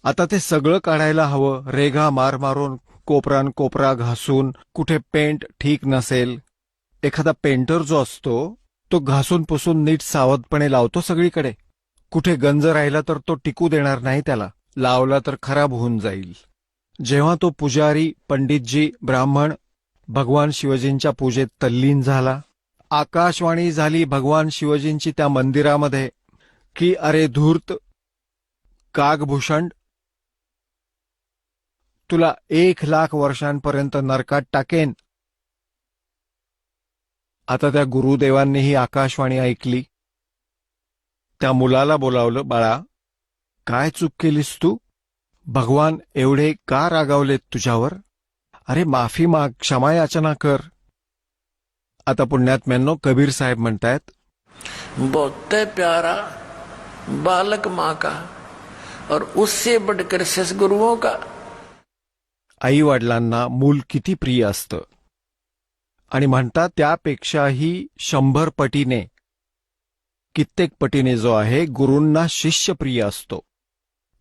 आता ते सगळं काढायला हवं. रेघा मार मारून कोपरान कोपरा घासून, कुठे पेंट ठीक नसेल, एखादा पेंटर जो असतो तो घासून पुसून नीट सावधपणे लावतो सगळीकडे. कुठे गंज राहिला तर तो टिकू देणार नाही, त्याला लावला तर खराब होऊन जाईल. जेव्हा तो पुजारी, पंडितजी, ब्राह्मण भगवान शिवजींच्या पूजेत तल्लीन झाला, आकाशवाणी झाली भगवान शिवजींची त्या मंदिरामध्ये की अरे धूर्त कागभूषण, तुला 1,00,000 वर्षांपर्यंत नरकात टाकेन. आता त्या गुरुदेवांनीही आकाशवाणी ऐकली. त्या मुलाला बोलावलं, बाळा काय चूक केलीस तू? भगवान एवढे का रागावलेत तुझ्यावर? अरे माफी माग, क्षमा याचना कर. आता पुण्यात्म्यांनो कबीर साहेब म्हणतायत, बहुत प्यारा बालक माँ का और उससे बढ़कर सद्गुरुओं का. आई वडिलांना मूल किती प्रिय असतं आणि म्हणतात त्यापेक्षाही 100 पटीने, कित्येक पटीने जो आहे गुरूंना शिष्य प्रिय असतो.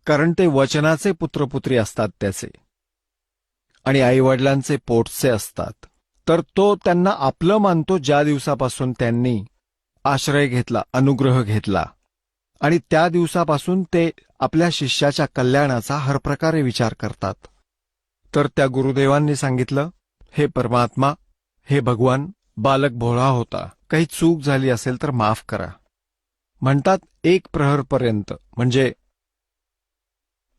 कारण ते वचनाचे पुत्रपुत्री असतात त्याचे आणि आईवडिलांचे पोटचे असतात. तर तो त्यांना आपलं मानतो ज्या दिवसापासून त्यांनी आश्रय घेतला, अनुग्रह घेतला. आणि त्या दिवसापासून ते आपल्या शिष्याच्या कल्याणाचा हर प्रकारे विचार करतात. तर त्या गुरुदेवांनी सांगितलं, हे परमात्मा, हे भगवान, बालक भोळा होता, काही चूक झाली असेल तर माफ करा. म्हणतात 1 प्रहरपर्यंत म्हणजे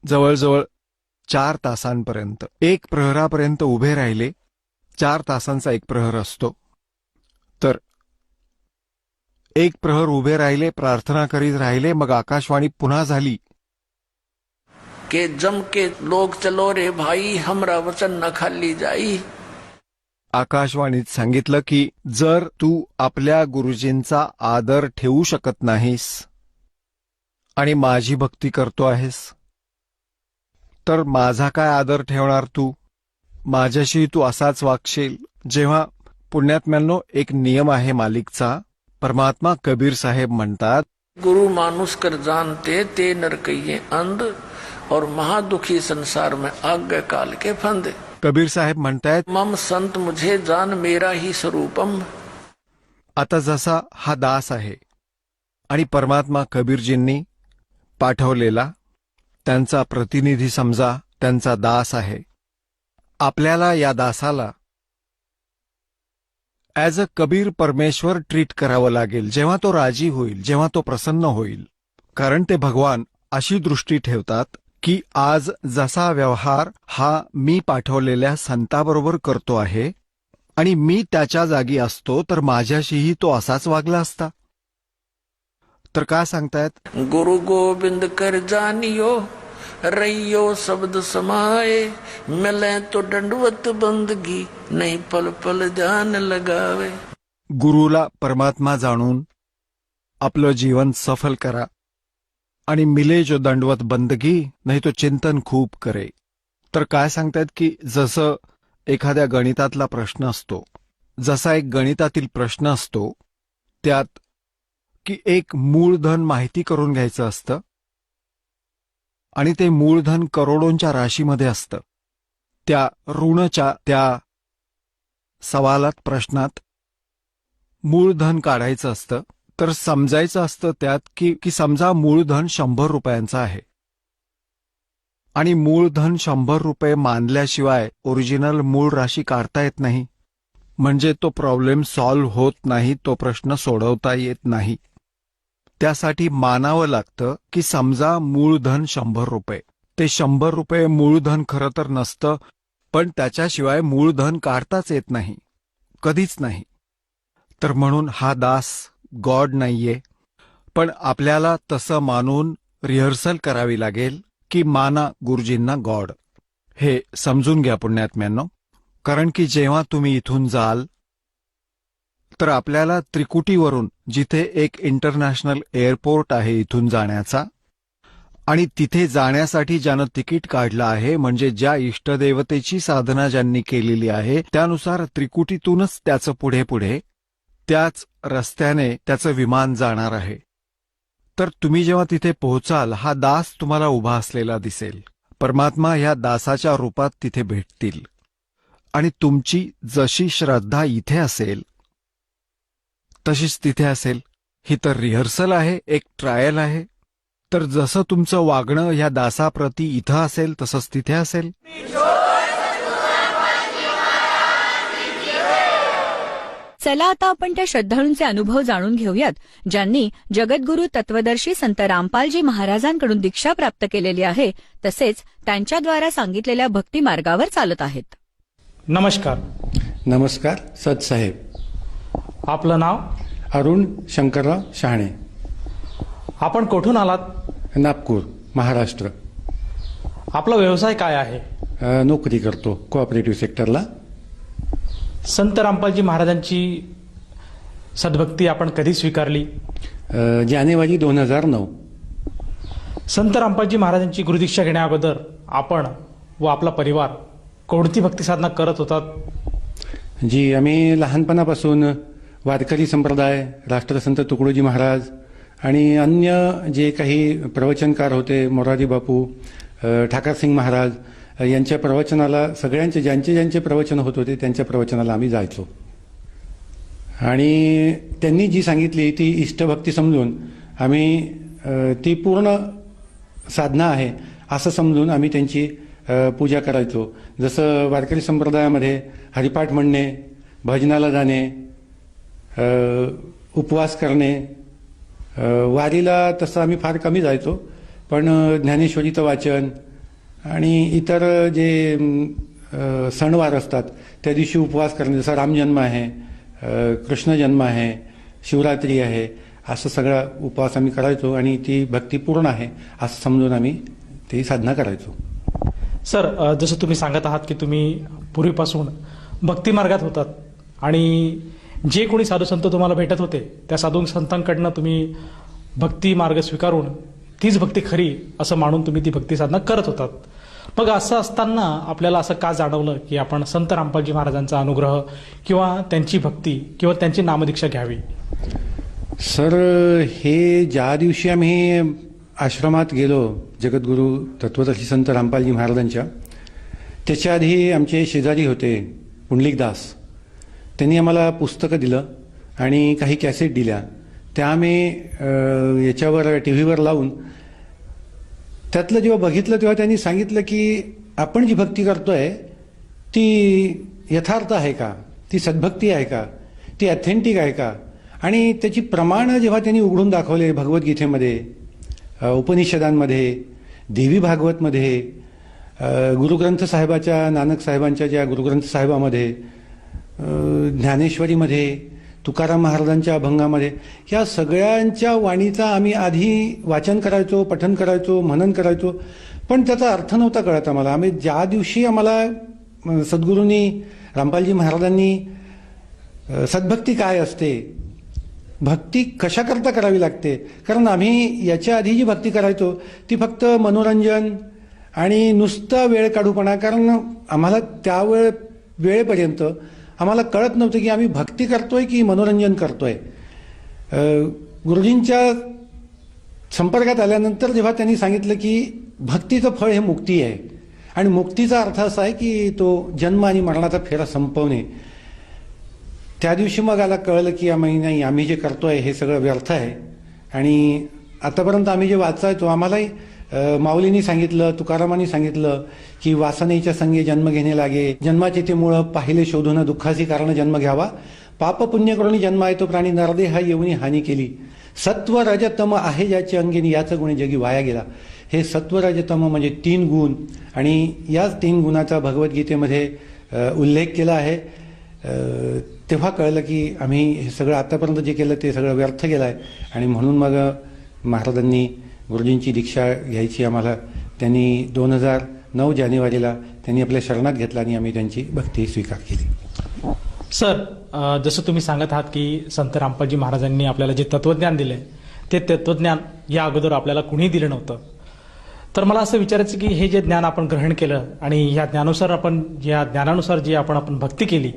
जवळजवळ 4 तासांपर्यंत, 1 प्रहरापर्यंत उभे राहिले. 4 तासांचा 1 प्रहर असतो. तर 1 प्रहर उभे राहिले, प्रार्थना करीत राहिले. मग आकाशवाणी पुन्हा झाली के जम के लोग चलो रे भाई, हमरा वचन न खाली जाई. आकाशवाणीत सांगितलं की जर तू आपल्या गुरुजींचा आदर ठेवू शकत नाहीस आणि माझी भक्ती करतो आहेस तर माझा काय आदर ठेवणार तू? माझ्याशी तू असाच वागशील. जेव्हा पुण्यात्म्यांनो एक नियम आहे मालिकचा. परमात्मा कबीर साहेब म्हणतात, गुरु मानुष कर जानते ते नरकइये अंध, और महादुखी संसार में आज्ञा काल के फंदे. कबीर साहेब म्हणतायत, मम संत मुझे जान मेरा ही स्वरूपम. आता जसा हा दास आहे आणि परमात्मा कबीरजींनी पाठवलेला त्यांचा प्रतिनिधी समजा, त्यांचा दास आहे. आपल्याला या दासाला ॲज अ कबीर परमेश्वर ट्रीट करावं लागेल जेव्हा तो राजी होईल, जेव्हा तो प्रसन्न होईल. कारण ते भगवान अशी दृष्टी ठेवतात की आज जसा व्यवहार हा मी पाठवलेल्या संताबरोबर करतो आहे आणि मी त्याच्या जागी असतो तर माझ्याशीही तो असाच वागला असता. तर काय सांगतायत? गुरु गोविंद कर जानियो, रैयो शब्द समाए, मिले तो दंडवत बंदगी, नहीं पल पल ध्यान लगावे. गुरुला परमात्मा जाणून आपलं जीवन सफल करा आणि मिले जो दंडवत बंदगी, नाही तो चिंतन खूप करे. तर काय सांगतायत की जसं एखाद्या गणितातला प्रश्न असतो, जसा एक गणितातील प्रश्न असतो त्यात की एक मूळधन माहिती करून घ्यायचं असतं आणि ते मूळधन करोडोंच्या राशीमध्ये असतं. त्या ऋणच्या त्या सवालात प्रश्नात मूळधन काढायचं असतं तर समजायचं असतं त्यात की समजा मूळधन 100 रुपयांचं आहे आणि मूळधन 100 रुपये मानल्याशिवाय ओरिजिनल मूळ राशी काढता येत नाही, म्हणजे तो प्रॉब्लेम सॉल्व्ह होत नाही, तो प्रश्न सोडवता येत नाही. त्यासाठी मानावं लागतं की समजा मूळधन 100 रुपये. ते 100 रुपये मूळधन खरं तर नसतं, पण त्याच्याशिवाय मूळधन काढताच येत नाही, कधीच नाही. तर म्हणून हा दास गॉड नाहीये, पण आपल्याला तसं मानून रिहर्सल करावी लागेल की माना गुरुजींना गॉड. हे समजून घ्या पुण्यात्म्यांनो, कारण की जेव्हा तुम्ही इथून जाल तर आपल्याला त्रिकुटीवरून, जिथे एक इंटरनॅशनल एअरपोर्ट आहे इथून जाण्याचा, आणि तिथे जाण्यासाठी ज्यानं तिकीट काढलं आहे, म्हणजे ज्या इष्टदेवतेची साधना ज्यांनी केलेली आहे, त्यानुसार त्रिकुटीतूनच त्याचं पुढे पुढे त्याच रस्त्याने त्याचं विमान जाणार आहे. तर तुम्ही जेव्हा तिथे पोहोचाल, हा दास तुम्हाला उभा असलेला दिसेल. परमात्मा ह्या दासाच्या रूपात तिथे भेटतील आणि तुमची जशी श्रद्धा इथे असेल तशीच तिथे असेल. ही तर रिहर्सल आहे, एक ट्रायल आहे. तर जसं तुमचं वागणं ह्या दासाप्रती इथं असेल तसंच तिथे असेल. चला आता आपण त्या श्रद्धाळूंचे अनुभव जाणून घेऊयात, ज्यांनी जगद्गुरू तत्वदर्शी संत रामपालजी महाराजांकडून दीक्षा प्राप्त केलेली आहे, तसेच त्यांच्याद्वारा सांगितलेल्या भक्ती मार्गावर चालत आहेत. नमस्कार. नमस्कार सतसाहेब. आपलं नाव? अरुण शंकरराव शहाणे, आपण कुठून आलात? नागपूर, महाराष्ट्र. आपला व्यवसाय काय आहे? नोकरी करतो कोऑपरेटिव्ह सेक्टरला. संत रामपालजी महाराजांची सद्भक्ती आपण कधी स्वीकारली? जानेवारी 2009. संत रामपालजी महाराजांची गुरुदीक्षा घेण्याअगोदर आपण व आपला परिवार कोणती भक्ती साधना करत होतात? जी, आम्ही लहानपणापासून वारकरी संप्रदाय, राष्ट्रसंत तुकडोजी महाराज आणि अन्य जे काही प्रवचनकार होते, मोरारी बापू, ठाकरसिंग महाराज यांच्या प्रवचनाला, सगळ्यांचे ज्यांचे प्रवचन होत होते त्यांच्या प्रवचनाला आम्ही जायचो. आणि त्यांनी जी सांगितली ती इष्टभक्ती समजून आम्ही ती पूर्ण साधना आहे असं समजून आम्ही त्यांची पूजा करायचो. जसं वारकरी संप्रदायामध्ये हरिपाठ म्हणणे, भजनाला जाणे, उपवास करणे, वारीला तसं आम्ही फार कमी जायचो, पण ज्ञानेश्वरीचं वाचन आणि इतर जे सणवार असतात त्या दिवशी उपवास करणे, जसा रामजन्म आहे, कृष्ण जन्म आहे, शिवरात्री आहे, असं सगळा उपवास आम्ही करायचो आणि ती भक्ती पूर्ण आहे असं समजून आम्ही ती साधना करायचो. सर, जसं तुम्ही सांगत आहात की तुम्ही पूर्वीपासून भक्ती मार्गात होतात आणि जे कोणी साधू संत तुम्हाला भेटत होते त्या साधू संतांकडनं तुम्ही भक्ती मार्ग स्वीकारून तीच भक्ती खरी असं मानून तुम्ही ती भक्ती साधना करत होतात. मग असं असताना आपल्याला असं का जाणवलं की आपण संत रामपालजी महाराजांचा अनुग्रह किंवा त्यांची भक्ती किंवा त्यांची नामदीक्षा घ्यावी? सर, हे ज्या दिवशी आम्ही आश्रमात गेलो जगद्गुरू तत्वदर्शी संत रामपालजी महाराजांच्या, त्याच्या आधी आमचे शेजारी होते पुंडलिकदास. त्यांनी आम्हाला पुस्तकं दिलं आणि काही कॅसेट दिल्या. त्या आम्ही याच्यावर टीव्हीवर लावून त्यातलं जेव्हा बघितलं तेव्हा त्यांनी सांगितलं की आपण जी भक्ती करतोय ती यथार्थ आहे का, ती सद्भक्ती आहे का, ती ऑथेंटिक आहे का. आणि त्याची प्रमाणं जेव्हा त्यांनी उघडून दाखवले भगवद्गीतेमध्ये, उपनिषदांमध्ये, देवी भागवतमध्ये, गुरुग्रंथ साहेबाच्या, नानक साहेबांच्या ज्या गुरुग्रंथ साहेबामध्ये, ज्ञानेश्वरीमध्ये, तुकाराम महाराजांच्या अभंगामध्ये, या सगळ्यांच्या वाणीचा आम्ही आधी वाचन करायचो, पठन करायचो, मनन करायचो, पण त्याचा अर्थ नव्हता कळत आम्हाला. आम्ही ज्या दिवशी आम्हाला सद्गुरूंनी, रामपालजी महाराजांनी सद्भक्ती काय असते, भक्ती कशाकरता करावी लागते, कारण आम्ही याच्या आधी जी भक्ती करायचो ती फक्त मनोरंजन आणि नुसता वेळ काढूपणा, कारण आम्हाला त्या वेळेपर्यंत आम्हाला कळत नव्हतं की आम्ही भक्ती करतोय की मनोरंजन करतोय. गुरुजींच्या संपर्कात आल्यानंतर जेव्हा त्यांनी सांगितलं की भक्तीचं फळ हे मुक्ती आहे आणि मुक्तीचा अर्थ असा आहे की तो जन्म आणि मरणाचा फेरा संपवणे, त्या दिवशी मग आला कळलं की नाही, आम्ही जे करतोय हे सगळं व्यर्थ आहे. आणि आतापर्यंत आम्ही जे वाचायचो आम्हालाही माऊलींनी सांगितलं, तुकारामांनी सांगितलं की वासनेच्या संगे जन्म घेणे लागे, जन्माचे ते मुळं पाहिले शोधून दुःखाची कारण जन्म घ्यावा, पाप पुण्य करून जन्म आहे तो प्राणी नरदेहा येऊनी हानी केली, सत्व रजतम आहे ज्याचे अंगिनी याचं गुणी जगी वाया गेला. हे सत्व रजतम म्हणजे 3 गुण आणि याच 3 गुणाचा भगवद्गीतेमध्ये उल्लेख केला आहे. तेव्हा कळलं की आम्ही हे सगळं आतापर्यंत जे केलं ते सगळं व्यर्थ गेलं आहे. आणि म्हणून मग महाराजांनी गुरुजींची दीक्षा घ्यायची आम्हाला त्यांनी 2009 जानेवारीला त्यांनी आपल्या शरणात घेतला आणि आम्ही त्यांची भक्ती स्वीकार केली. सर, जसं तुम्ही सांगत आहात की संत रामपालजी महाराजांनी आपल्याला जे तत्वज्ञान दिले ते तत्वज्ञान या अगोदर आपल्याला कुणी दिलं नव्हतं. तर मला असं विचारायचं की हे जे ज्ञान आपण ग्रहण केलं आणि या ज्ञानानुसार जी आपण भक्ती केली,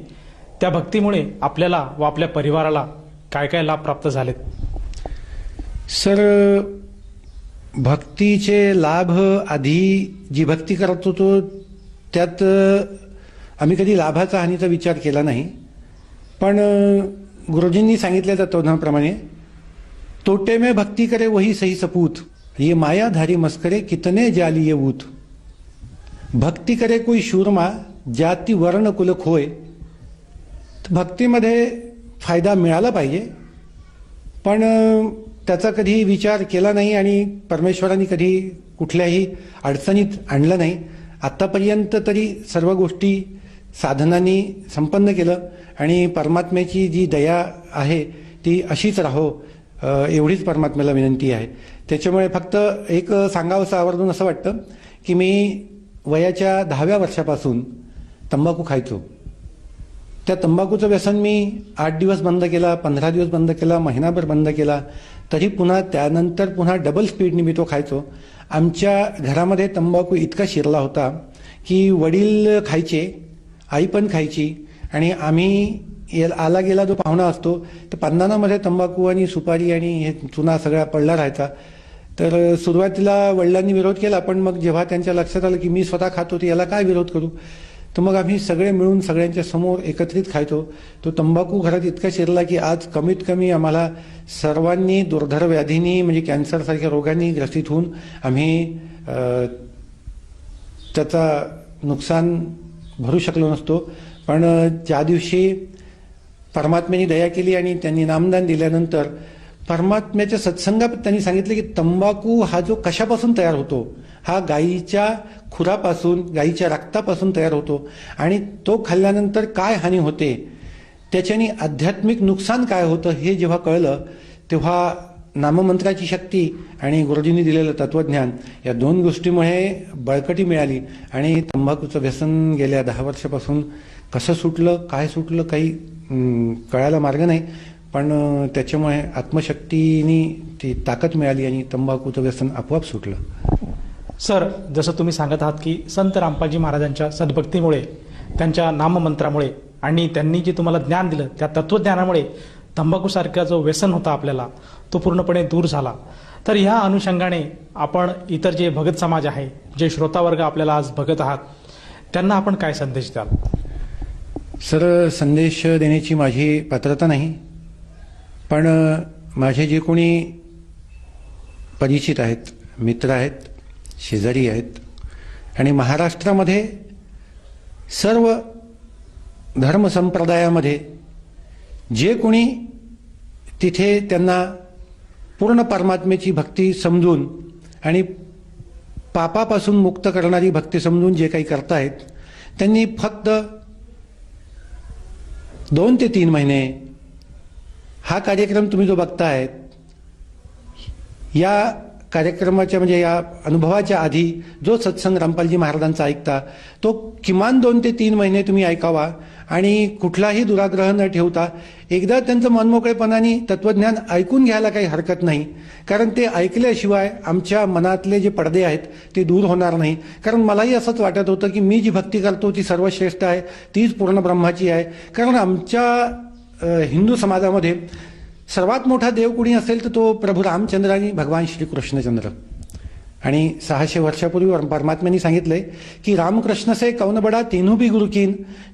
त्या भक्तीमुळे आपल्याला व आपल्या परिवाराला काय काय लाभ प्राप्त झालेत? सर, भक्तीचे लाभ आधी जी भक्ती करत होतो त्यात आम्ही कधी लाभाचा हानीचा विचार केला नाही. पण गुरुजींनी सांगितल्या तत्वज्ञानाप्रमाणे तोटे में भक्ती करे वही सही सपूत, ये मायाधारी मस्करे कितने जाली ये ऊत, भक्ती करे कोई शूरमा जाती वर्ण कुल खोय. भक्तीमध्ये फायदा मिळाला पाहिजे पण त्याचा कधी विचार केला नाही आणि परमेश्वरांनी कधी कुठल्याही अडचणीत आणलं नाही. आत्तापर्यंत तरी सर्व गोष्टी साधनांनी संपन्न केलं आणि परमात्म्याची जी दया आहे ती अशीच राहो एवढीच परमात्म्याला विनंती आहे. त्याच्यामुळे फक्त एक सांगावंसं आवर्जून असं वाटतं की मी वयाच्या 10व्या वर्षापासून तंबाखू खायचो. त्या तंबाखूचं व्यसन मी 8 दिवस बंद केला, 15 दिवस बंद केला, महिनाभर बंद केला, तरी त्यानंतर पुन्हा डबल स्पीडने मी तो खायचो. आमच्या घरामध्ये तंबाखू इतका शिरला होता की वडील खायचे, आई पण खायची आणि आम्ही आला गेला जो पाहुणा असतो तर पांदानामध्ये तंबाखू आणि सुपारी आणि हे चुना सगळा पडला राहायचा. तर सुरुवातीला वडिलांनी विरोध केला पण मग जेव्हा त्यांच्या लक्षात आलं की मी स्वतः खातो तर याला काय विरोध करू, तर मग आम्ही सगळे मिळून सगळ्यांच्या समोर एकत्रित खायचो. तो तंबाखू घरात इतका शिरला की आज कमीत कमी आम्हाला सर्वांनी दुर्धर व्याधींनी म्हणजे कॅन्सरसारख्या रोगांनी ग्रसित होऊन आम्ही त्याचा नुकसान भरू शकलो नसतो. पण ज्या दिवशी परमात्म्याने दया केली आणि त्यांनी नामदान दिल्यानंतर परमात्म्याच्या सत्संगात त्यांनी सांगितलं की तंबाखू हा जो कशापासून तयार होतो, हा गायीच्या खुरापासून, गायीच्या रक्तापासून तयार होतो आणि तो खाल्ल्यानंतर काय हानी होते, त्याच्याने आध्यात्मिक नुकसान काय होतं हे जेव्हा कळलं तेव्हा नाममंत्राची शक्ती आणि गुरुजींनी दिलेलं तत्वज्ञान या 2 गोष्टीमुळे बळकटी मिळाली आणि तंबाखूचं व्यसन गेल्या 10 वर्षापासून कसं सुटलं, काय सुटलं काही कळायला मार्ग नाही. पण त्याच्यामुळे आत्मशक्तीनी ती ताकद मिळाली आणि तंबाखूचं व्यसन आपोआप सुटलं. सर, जसं तुम्ही सांगत आहात की संत रामपालजी महाराजांच्या सद्भक्तीमुळे, त्यांच्या नाममंत्रामुळे आणि त्यांनी जे तुम्हाला ज्ञान दिलं त्या तत्वज्ञानामुळे तंबाखूसारखा जो व्यसन होता आपल्याला तो पूर्णपणे दूर झाला. तर ह्या अनुषंगाने आपण इतर जे भगत समाज आहे, जे श्रोतावर्ग आपल्याला आज बघत आहात, त्यांना आपण काय संदेश द्याल? सर, संदेश देण्याची माझी पात्रता नाही, पण माझे जे कोणी परिचित आहेत, मित्र आहेत, शेजारी आहेत आणि महाराष्ट्रामध्ये सर्व धर्मसंप्रदायामध्ये जे कोणी तिथे त्यांना पूर्ण परमात्म्याची भक्ती समजून आणि पापापासून मुक्त करणारी भक्ती समजून जे काही करतायत त्यांनी फक्त 2 ते 3 महिने हा कार्यक्रम तुम्ही जो बघताय या कार्यक्रमाच्या म्हणजे या अनुभवाच्या आधी जो सत्संग रामपालजी महाराजांचा ऐकता तो किमान 2 ते 3 महिने तुम्ही ऐकावा आणि कुठलाही दुराग्रह न ठेवता एकदा त्यांचं मनमोकळेपणाने तत्वज्ञान ऐकून घ्यायला काही हरकत नाही. कारण ते ऐकल्याशिवाय आमच्या मनातले जे पडदे आहेत ते दूर होणार नाही. कारण मलाही असंच वाटत होतं की मी जी भक्ती करतो ती सर्वश्रेष्ठ आहे, तीच पूर्ण ब्रह्माची आहे. कारण आमच्या हिंदू समाजामध्ये सर्वात मोठा देव कुणी असेल तर तो प्रभू रामचंद्र आणि भगवान श्रीकृष्णचंद्र. आणि 600 वर्षापूर्वी परमात्म्यांनी सांगितलंय की रामकृष्ण से कौन बडा तीनों भी गुरु कीन,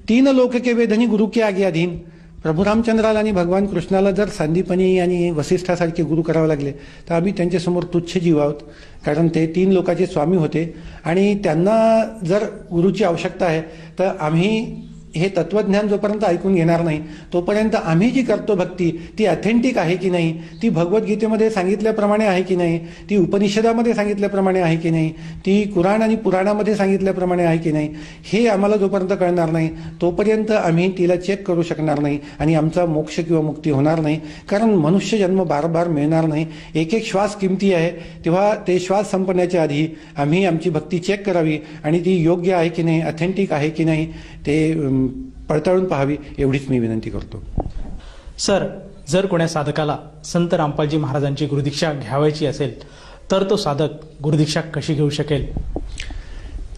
3 लोक के वेदनी गुरु के आज्ञाधीन. प्रभू रामचंद्राला आणि भगवान कृष्णाला जर सांदीपनी आणि वसिष्ठासारखे गुरु करावे लागले तर आम्ही त्यांच्यासमोर तुच्छ जीव आहोत, कारण ते 3 लोकाचे स्वामी होते आणि त्यांना जर गुरुची आवश्यकता आहे तर आम्ही हे तत्वज्ञान जोपर्यंत ऐकून घेणार नाही तोपर्यंत आम्ही जी करतो भक्ती ती ऑथेंटिक आहे की नाही, ती भगवद्गीतेमध्ये सांगितल्याप्रमाणे आहे की नाही, ती उपनिषदामध्ये सांगितल्याप्रमाणे आहे की नाही, ती कुराण आणि पुराणामध्ये सांगितल्याप्रमाणे आहे की नाही, हे आम्हाला जोपर्यंत कळणार नाही तोपर्यंत आम्ही तिला चेक करू शकणार नाही आणि आमचा मोक्ष किंवा मुक्ती होणार नाही. कारण मनुष्य जन्म बार मिळणार नाही, एक एक श्वास किमती आहे. तेव्हा ते श्वास संपण्याच्या आधी आम्ही आमची भक्ती चेक करावी आणि ती योग्य आहे की नाही, ऑथेंटिक आहे की नाही ते पडताळून पाहावी, एवढीच मी विनंती करतो. सर, जर कोण्या साधकाला संत रामपालजी महाराजांची गुरुदीक्षा घ्यावायची असेल तर तो साधक गुरुदीक्षा कशी घेऊ शकेल?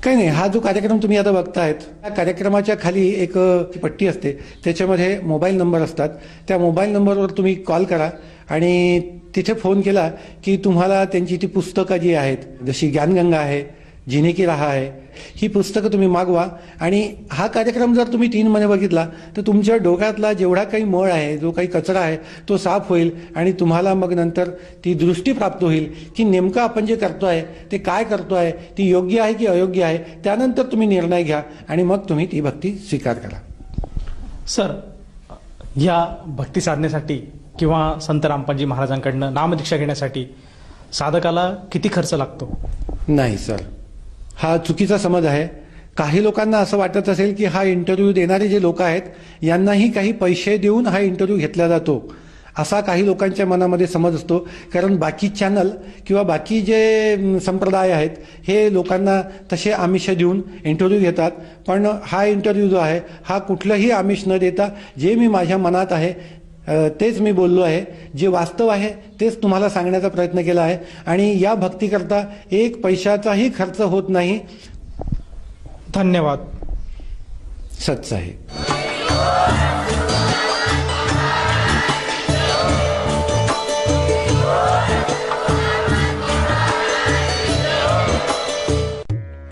काही नाही, हा जो कार्यक्रम तुम्ही आता बघतायत त्या कार्यक्रमाच्या खाली एक पट्टी असते, त्याच्यामध्ये मोबाईल नंबर असतात. त्या मोबाईल नंबरवर तुम्ही कॉल करा आणि तिथे फोन केला की तुम्हाला त्यांची ती पुस्तकं जी आहेत, जशी ज्ञानगंगा आहे, जिने की राहा आहे, ही पुस्तकं तुम्ही मागवा. आणि हा कार्यक्रम जर तुम्ही 3 महिने बघितला तर तुमच्या डोक्यातला जेवढा काही मळ आहे, जो काही कचरा आहे तो साफ होईल आणि तुम्हाला मग नंतर ती दृष्टी प्राप्त होईल की नेमकं आपण जे करतोय ते काय करतोय, ती योग्य आहे की अयोग्य आहे. त्यानंतर तुम्ही निर्णय घ्या आणि मग तुम्ही ती भक्ती स्वीकार करा. सर, या भक्ती साधण्यासाठी किंवा संत रामपालजी महाराजांकडनं नामदीक्षा घेण्यासाठी साधकाला किती खर्च लागतो? नाही सर, हा चुकीचा समज आहे. काही लोकांना असं वाटत असेल की हा इंटरव्ह्यू देणारे जे लोक आहेत यांनाही काही पैसे देऊन हा इंटरव्ह्यू घेतला जातो, असा काही लोकांच्या मनामध्ये समज असतो. कारण बाकी चॅनल किंवा बाकी जे संप्रदाय आहेत हे लोकांना तसे आमिष देऊन इंटरव्ह्यू घेतात, पण हा इंटरव्ह्यू जो आहे हा कुठलंही आमिष न देता जे मी माझ्या मनात आहे तेच मी बोललो आहे, जे वास्तव आहे तेच तुम्हाला सांगण्याचा प्रयत्न केला आहे. आणि या भक्तीकरता 1 पैशाचाही खर्च होत नाही. धन्यवाद. सच आहे.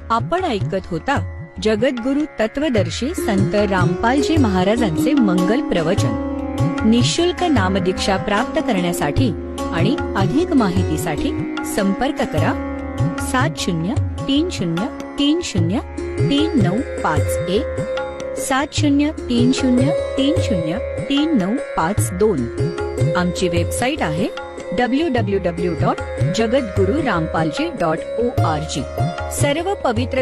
आपण ऐकत होता जगद्गुरु तत्वदर्शी संत रामपालजी महाराजांचे मंगल प्रवचन. निशुल्क नामदीक्षा प्राप्त करण्यासाठी आणि अधिक माहितीसाठी संपर्क करा 7030303951 7030303952. आमची वेबसाईट आहे www.jagadgururampalji.org. सर्व पवित्र